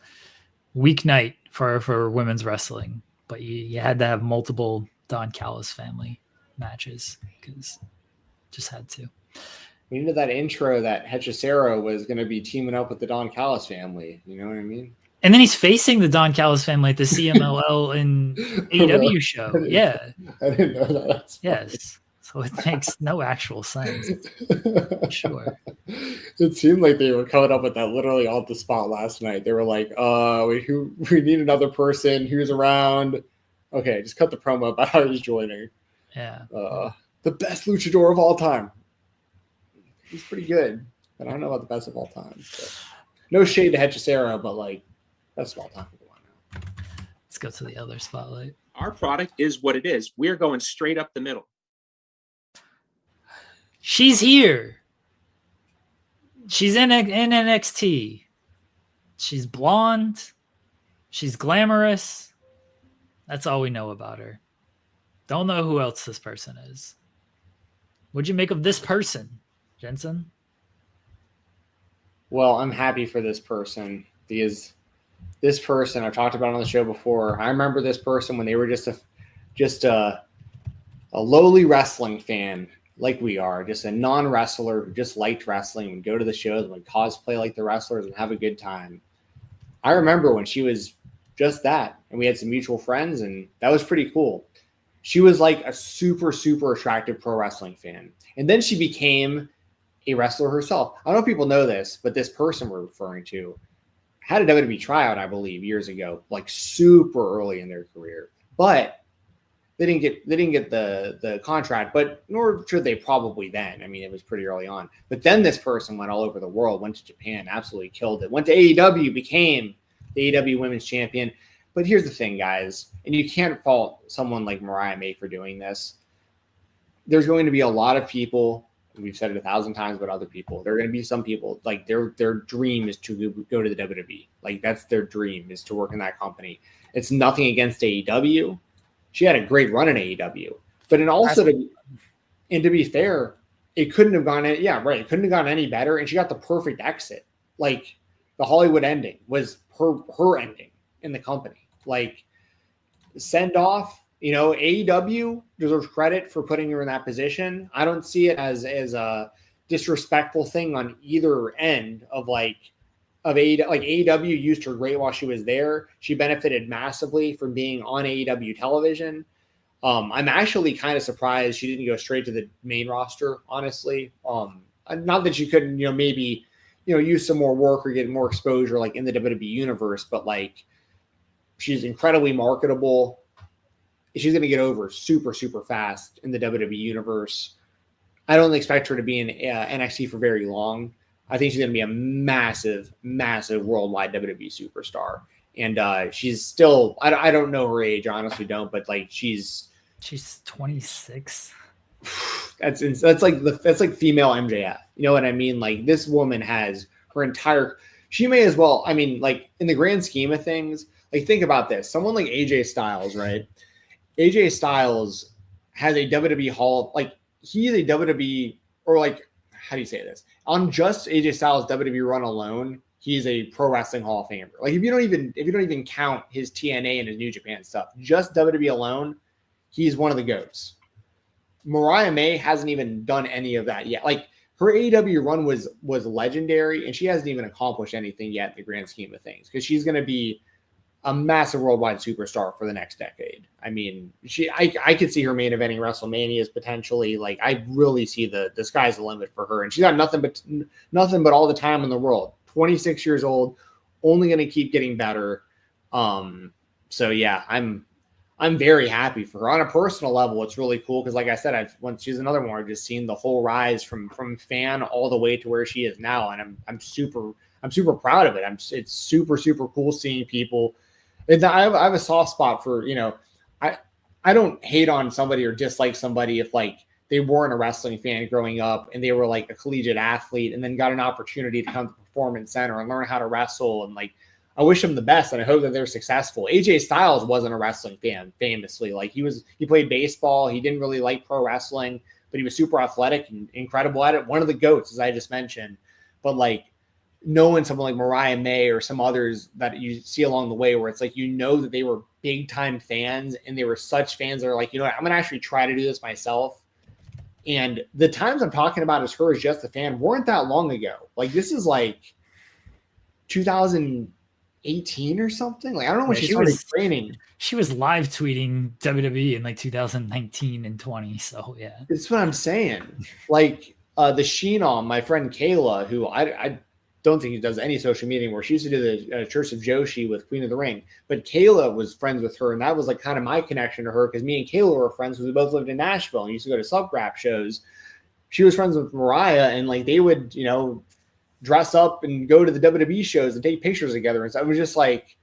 a weak night for women's wrestling, but you had to have multiple Don Callis family matches because just had to. We needed that intro that Hechicero was going to be teaming up with the Don Callis family. You know what I mean? And then he's facing the Don Callis family at the CMLL and AEW show. Yeah. I didn't know that. Yes. So it makes no actual sense. Sure. It seemed like they were coming up with that literally on the spot last night. They were like, we need another person who's around. Okay, just cut the promo about how he's joining. Yeah. The best luchador of all time. He's pretty good, but I don't know about the best of all time. So. No shade to Hechicero, but like best of all time. Let's go to the other spotlight. Our product is what it is. We're going straight up the middle. She's here. She's in NXT. She's blonde. She's glamorous. That's all we know about her. Don't know who else this person is. What'd you make of this person, Jensen? Well, I'm happy for this person because this person I've talked about on the show before. I remember this person when they were just a lowly wrestling fan like we are, just a non-wrestler who just liked wrestling, would go to the shows, would cosplay like the wrestlers and have a good time. I remember when she was just that, and we had some mutual friends, and that was pretty cool. she was like a super, super attractive pro wrestling fan. And then she became a wrestler herself. I don't know if people know this, but this person we're referring to had a WWE tryout, I believe, years ago, like super early in their career. But they didn't get the contract, but nor should they probably then. I mean, it was pretty early on. But then this person went all over the world, went to Japan, absolutely killed it. Went to AEW, became the AEW Women's Champion. But here's the thing, guys, and you can't fault someone like Mariah May for doing this. There's going to be a lot of people, we've said it 1,000 times, but other people. There are going to be some people, like their dream is to go to the WWE. Like that's their dream, is to work in that company. It's nothing against AEW. She had a great run in AEW, but to be fair, it couldn't have gone. Yeah, right. It couldn't have gone any better, and she got the perfect exit. Like the Hollywood ending was her ending in the company. Like send off. You know, AEW deserves credit for putting her in that position. I don't see it as a disrespectful thing on either end of AEW. Like AEW used her great while she was there. She benefited massively from being on AEW television. I'm actually kind of surprised she didn't go straight to the main roster, honestly. Not that she couldn't, maybe, use some more work or get more exposure like in the WWE universe, but like she's incredibly marketable. She's going to get over super, super fast in the WWE universe. I don't expect her to be in NXT for very long. I think she's going to be a massive, massive worldwide WWE superstar. And she's still, I don't know her age, I honestly don't, but like she's 26. That's like female MJF. You know what I mean? Like this woman has her entire, she may as well, I mean, like in the grand scheme of things, like think about this. Someone like AJ Styles, right? AJ Styles has a WWE Hall, like he's a WWE, or like, how do you say this? On just AJ Styles' WWE run alone, he's a Pro Wrestling Hall of Famer. Like if you don't even count his TNA and his New Japan stuff, just WWE alone, he's one of the GOATs. Mariah May hasn't even done any of that yet. Like her AEW run was legendary, and she hasn't even accomplished anything yet in the grand scheme of things, because she's going to be a massive worldwide superstar for the next decade. I mean, I could see her main eventing WrestleManias potentially. Like I really see the sky's the limit for her, and she's got nothing but all the time in the world. 26 years old, only going to keep getting better. So yeah, I'm very happy for her on a personal level. It's really cool because, like I said, she's another one. I've just seen the whole rise from fan all the way to where she is now, and I'm super proud of it. It's super, super cool seeing people. I have a soft spot for, I don't hate on somebody or dislike somebody if like they weren't a wrestling fan growing up and they were like a collegiate athlete and then got an opportunity to come to the Performance Center and learn how to wrestle. And like, I wish them the best and I hope that they're successful. AJ Styles wasn't a wrestling fan, famously. Like he played baseball. He didn't really like pro wrestling, but he was super athletic and incredible at it. One of the GOATs, as I just mentioned. But like, knowing someone like Mariah May or some others that you see along the way where it's like, that they were big time fans and they were such fans that are like, I'm going to actually try to do this myself. And the times I'm talking about as her as just a fan weren't that long ago. Like this is like 2018 or something. Like, I don't know when she started training. She was live tweeting WWE in like 2019 and 20. So yeah, it's what I'm saying. Like the Sheenom, my friend Kayla, who I don't think he does any social media anymore. She used to do the Church of Joshi with Queen of the Ring, but Kayla was friends with her, and that was like kind of my connection to her because me and Kayla were friends because we both lived in Nashville and used to go to sub-rap shows. She was friends with Mariah, and like they would, dress up and go to the WWE shows and take pictures together, and so it was just like.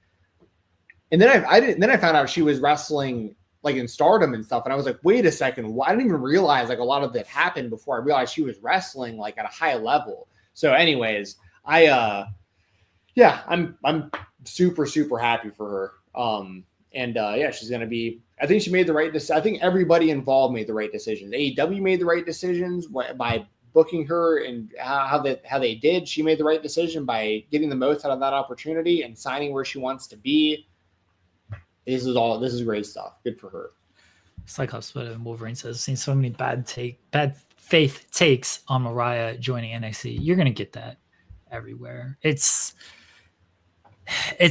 And then I found out she was wrestling like in Stardom and stuff, and I was like, wait a second, I didn't even realize like a lot of that happened before I realized she was wrestling like at a high level. So, anyways. I'm super, super happy for her. She's going to be, I think she made the right decision. I think everybody involved made the right decisions. AEW made the right decisions by booking her and how they did. She made the right decision by getting the most out of that opportunity and signing where she wants to be. This is great stuff. Good for her. It's like how Wolverine says, seen so many bad faith takes on Mariah joining NXT. You're going to get that everywhere. It's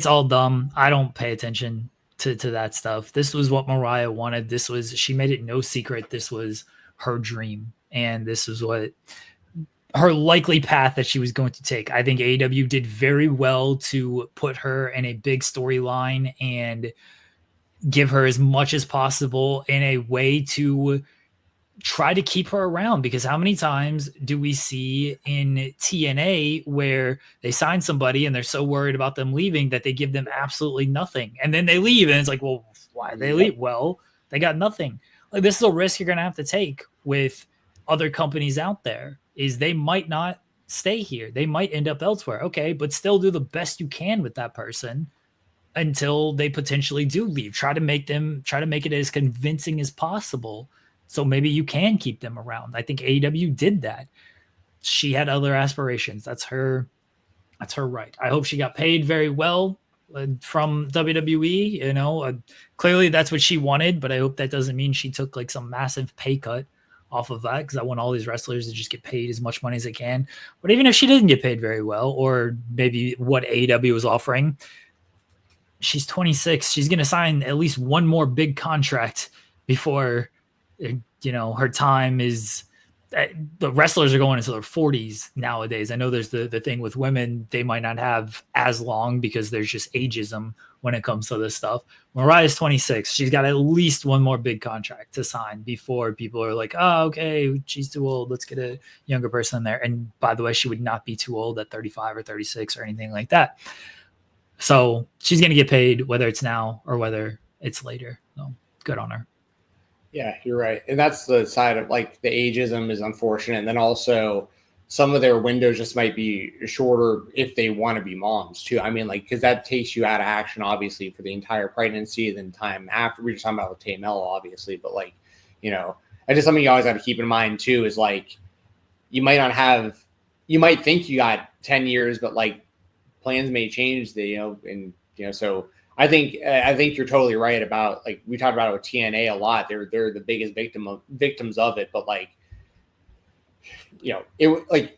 all dumb. I don't pay attention to that stuff. This was what Mariah wanted. She made it no secret. This was her dream. And this is what her likely path that she was going to take. I think AEW did very well to put her in a big storyline and give her as much as possible in a way to try to keep her around, because how many times do we see in TNA where they sign somebody and they're so worried about them leaving that they give them absolutely nothing, and then they leave and it's like, well, why did they leave? Well, they got nothing. Like, this is a risk you're going to have to take with other companies out there, is they might not stay here. They might end up elsewhere. Okay, but still do the best you can with that person until they potentially do leave. Try to make it as convincing as possible, so maybe you can keep them around. I think AEW did that. She had other aspirations. That's her right. I hope she got paid very well from WWE. Clearly that's what she wanted, but I hope that doesn't mean she took like some massive pay cut off of that, because I want all these wrestlers to just get paid as much money as they can. But even if she didn't get paid very well, or maybe what AEW was offering, she's 26. She's going to sign at least one more big contract before her time is. The wrestlers are going into their 40s nowadays. I know there's the thing with women, they might not have as long because there's just ageism when it comes to this stuff. Mariah's 26. She's got at least one more big contract to sign before people are like, oh, okay, she's too old. Let's get a younger person in there. And by the way, she would not be too old at 35 or 36 or anything like that. So she's going to get paid whether it's now or whether it's later. So good on her. Yeah, you're right. And that's the side of like the ageism is unfortunate. And then also some of their windows just might be shorter if they want to be moms too. I mean, like, because that takes you out of action, obviously, for the entire pregnancy, then time after. We're just talking about with Tay Melo, obviously. But like, I just something you always have to keep in mind too is like, you might think you got 10 years, but like plans may change, so I think you're totally right about, like, we talked about it with TNA a lot. They're the biggest victims of it, but like,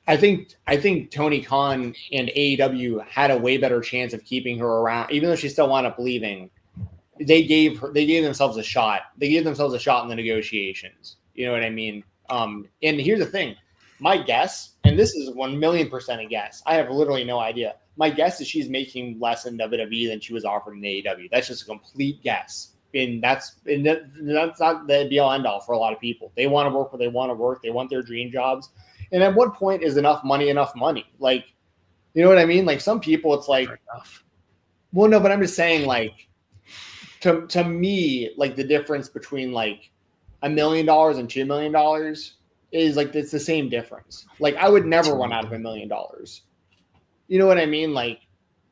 I think Tony Khan and AEW had a way better chance of keeping her around, even though she still wound up leaving. They gave themselves a shot. They gave themselves a shot in the negotiations. You know what I mean? And here's the thing, my guess, and this is 1,000,000% a guess, I have literally no idea. My guess is she's making less in WWE than she was offered in AEW. That's just a complete guess. And that's not the be all end all for a lot of people. They want to work where they want to work. They want their dream jobs. And at what point is enough money? Like, you know what I mean? Like, some people, it's like, well, no, but I'm just saying, like, to me, like, the difference between like $1 million and $2 million is like, it's the same difference. Like, I would never run out of $1 million. You know what I mean? Like,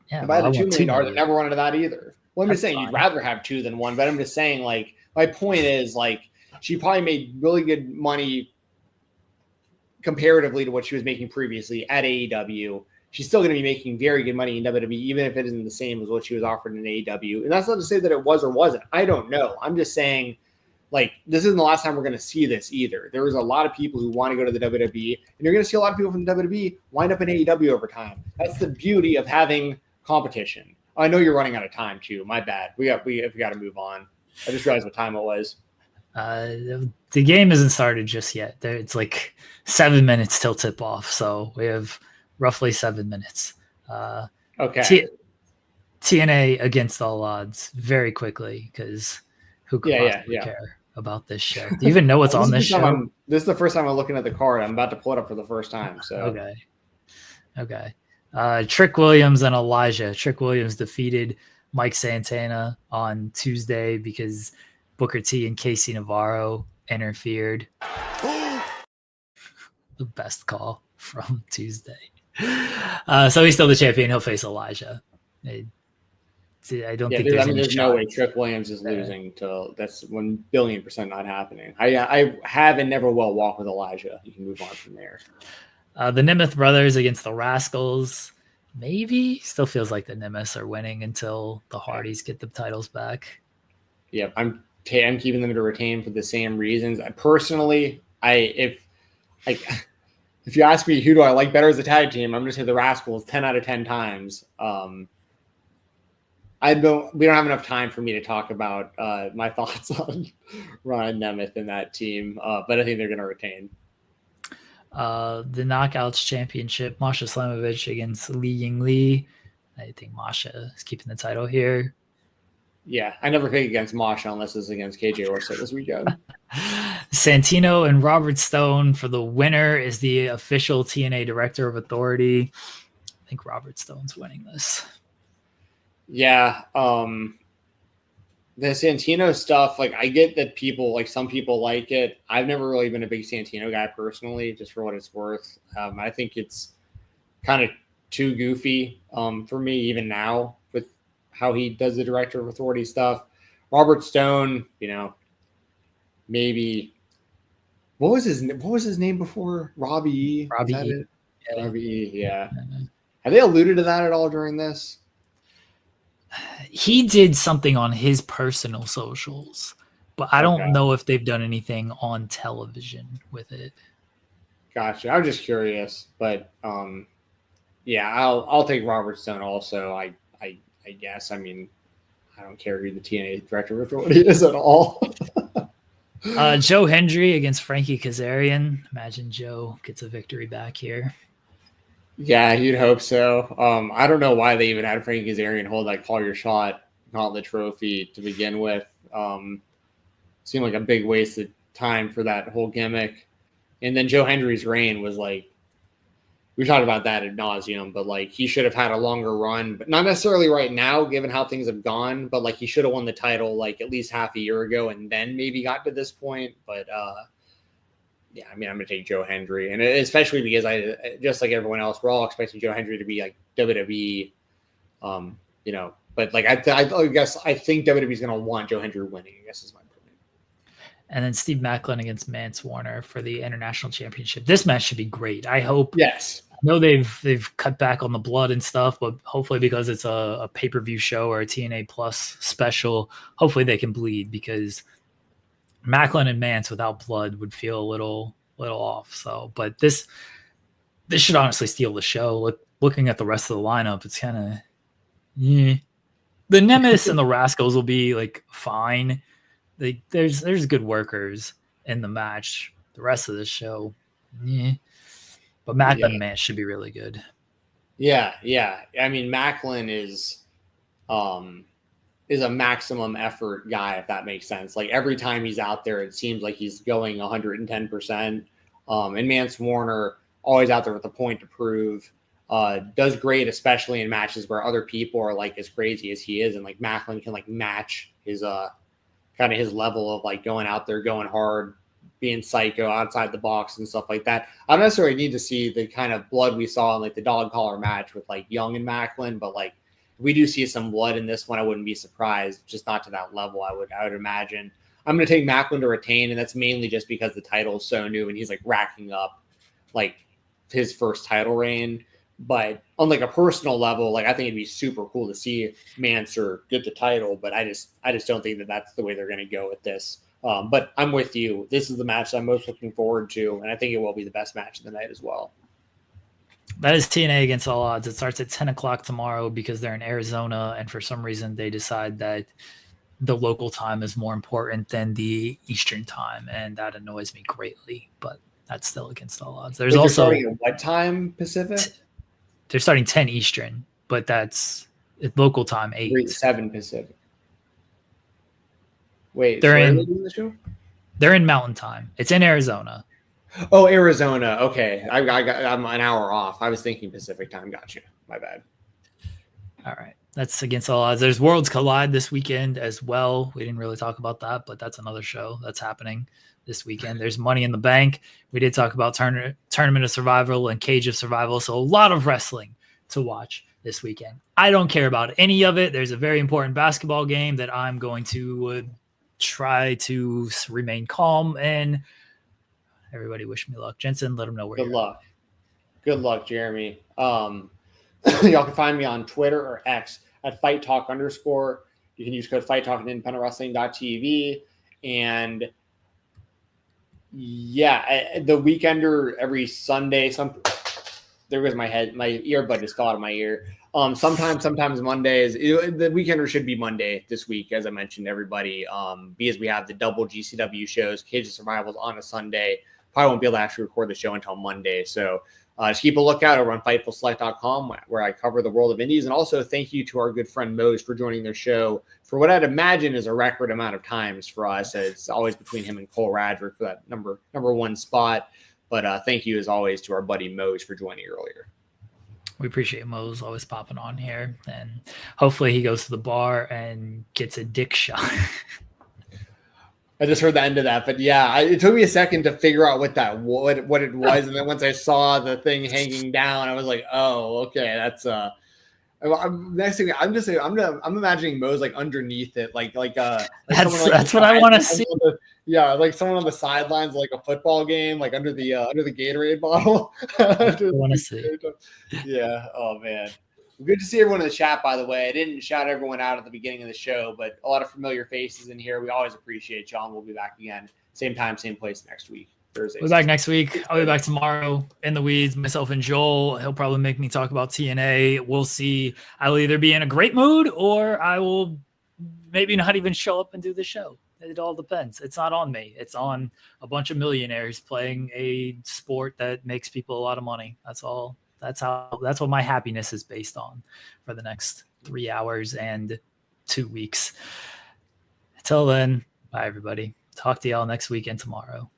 if I had $2 million, I'd never run into that either. Well, I'm just saying, you'd rather have two than one, but I'm just saying, like, my point is, like, she probably made really good money comparatively to what she was making previously at AEW. She's still going to be making very good money in WWE, even if it isn't the same as what she was offered in AEW. And that's not to say that it was or wasn't. I don't know. I'm just saying, like, this isn't the last time we're going to see this either. There was a lot of people who want to go to the WWE, and you're going to see a lot of people from the WWE wind up in AEW over time. That's the beauty of having competition. I know you're running out of time too. My bad. We got to move on. I just realized what time it was. The game isn't started just yet. It's like 7 minutes till tip off, so we have roughly 7 minutes. Okay. TNA Against All Odds, very quickly, because who could possibly care about this show? Do you even know what's on this show? This is the first time I'm looking at the card. I'm about to pull it up for the first time. So okay. Trick Williams and Elijah. Trick Williams defeated Mike Santana on Tuesday because Booker T and Casey Navarro interfered. The best call from Tuesday. So he's still the champion. He'll face Elijah. I don't think there's no way Trick Williams is losing. That's 1,000,000,000% not happening. I have and never will walk with Elijah. You can move on from there. The Nemeth brothers against the Rascals. Maybe still feels like the Nemeth are winning until the Hardys get the titles back. Yeah, I'm keeping them to retain for the same reasons. If you ask me who do I like better as a tag team, I'm going to say the Rascals 10 out of 10 times. We don't have enough time for me to talk about my thoughts on Ryan Nemeth and that team, but I think they're going to retain. The Knockouts Championship, Masha Slamovich against Li Ying Li. I think Masha is keeping the title here. Yeah, I never pick against Masha unless it's against KJ Orso this weekend. Santino and Robert Stone for the winner is the official TNA Director of Authority. I think Robert Stone's winning this. Yeah, the Santino stuff, like I get that some people like it. I've never really been a big Santino guy personally, just for what it's worth. I think it's kind of too goofy for me even now with how he does the Director of Authority stuff. Robert Stone, maybe what was his name before? Robbie E. Robbie E. Yeah. Robbie E. Yeah. Have they alluded to that at all during this? He did something on his personal socials, but I don't know if they've done anything on television with it. Gotcha. I'm just curious, but yeah, I'll take Robert Stone also. I guess. I mean, I don't care who the TNA Director of Authority is at all. Joe Hendry against Frankie Kazarian. Imagine Joe gets a victory back here. Yeah, you'd hope so. I don't know why they even had Frankie Kazarian hold that call your shot gauntlet trophy to begin with. Seemed like a big waste of time for that whole gimmick. And then Joe Hendry's reign was like, we talked about that ad nauseum, but like he should have had a longer run, but not necessarily right now, given how things have gone. But like he should have won the title like at least half a year ago, and then maybe got to this point. But yeah, I mean, I'm gonna take Joe Hendry, and especially because I just like everyone else, we're all expecting Joe Hendry to be like WWE, But like I guess I think WWE's gonna want Joe Hendry winning. I guess is my point. And then Steve Macklin against Mance Warner for the International Championship. This match should be great. I hope. Yes. I know they've cut back on the blood and stuff, but hopefully because it's a pay-per-view show or a TNA Plus special, hopefully they can bleed, because Macklin and Mance without blood would feel a little off. So, but this should honestly steal the show. Looking at the rest of the lineup, it's kind of the Nemesis and the Rascals will be like fine. Like there's good workers in the match. The rest of the show, but Macklin and Mance should be really good. Yeah. I mean, Macklin is a maximum effort guy, if that makes sense. Like every time he's out there, it seems like he's going 110%. And Mance Warner always out there with a point to prove. Does great, especially in matches where other people are like as crazy as he is, and like Macklin can like match his kind of his level of like going out there, going hard, being psycho outside the box and stuff like that. I don't necessarily need to see the kind of blood we saw in like the dog collar match with like Young and Macklin, but like if we do see some blood in this one, I wouldn't be surprised. Just not to that level, I would imagine. I'm going to take Macklin to retain, and that's mainly just because the title is so new and he's like racking up like his first title reign. But on like a personal level, like I think it'd be super cool to see Manser get the title, but I just don't think that that's the way they're going to go with this. But I'm with you. This is the match I'm most looking forward to, and I think it will be the best match of the night as well. That is TNA Against All Odds. It starts at 10 o'clock tomorrow because they're in Arizona, and for some reason they decide that the local time is more important than the Eastern time, and that annoys me greatly, but that's still Against All Odds. There's also starting at what time Pacific? They're starting 10 Eastern, but that's local time 8. 7 Pacific. Wait, they're so in the show? They're in Mountain Time. It's in Arizona. Oh, Arizona. Okay, I'm an hour off. I was thinking Pacific time. Gotcha. My bad. All right, that's Against All Odds. There's Worlds Collide this weekend as well. We didn't really talk about that, but that's another show that's happening this weekend. There's Money in the Bank. We did talk about Tournament of Survival and Cage of Survival, so a lot of wrestling to watch this weekend. I don't care about any of it. There's a very important basketball game that I'm going to try to remain calm, and everybody wish me luck. Jensen, let them know where Good luck. Good luck, Jeremy. Y'all can find me on Twitter or X at FightTalk_. You can use code FightTalk at independentwrestling.tv. And yeah, the Weekender every Sunday. there goes my head. My earbud just fell out of my ear. Sometimes Mondays. The weekender should be Monday this week, as I mentioned to everybody, because we have the double GCW shows. Cage of Survivals on a Sunday. Probably won't be able to actually record the show until Monday. So just keep a lookout over on FightfulSelect.com, where I cover the world of indies. And also thank you to our good friend Mose for joining their show for what I'd imagine is a record amount of times for us. It's always between him and Cole Radrick for that number one spot. But thank you, as always, to our buddy Mose for joining earlier. We appreciate Mose always popping on here. And hopefully he goes to the bar and gets a dick shot. I just heard the end of that. But, yeah, it took me a second to figure out what it was. And then once I saw the thing hanging down, I was like, oh, okay, that's next thing I'm imagining Mo's like underneath it, like that's what I want to see. Like someone on the sidelines, like a football game, like under the Gatorade bottle. I want to see. Yeah. Oh man. Good to see everyone in the chat, by the way. I didn't shout everyone out at the beginning of the show, but a lot of familiar faces in here. We always appreciate y'all. We'll be back again, same time, same place next week. Thursday. We'll be back next week. I'll be back tomorrow in the weeds, myself and Joel. He'll probably make me talk about TNA. We'll see. I will either be in a great mood or I will maybe not even show up and do the show. It all depends. It's not on me. It's on a bunch of millionaires playing a sport that makes people a lot of money. That's all. That's what my happiness is based on for the next 3 hours and 2 weeks. Until then, bye everybody. Talk to y'all next week and tomorrow.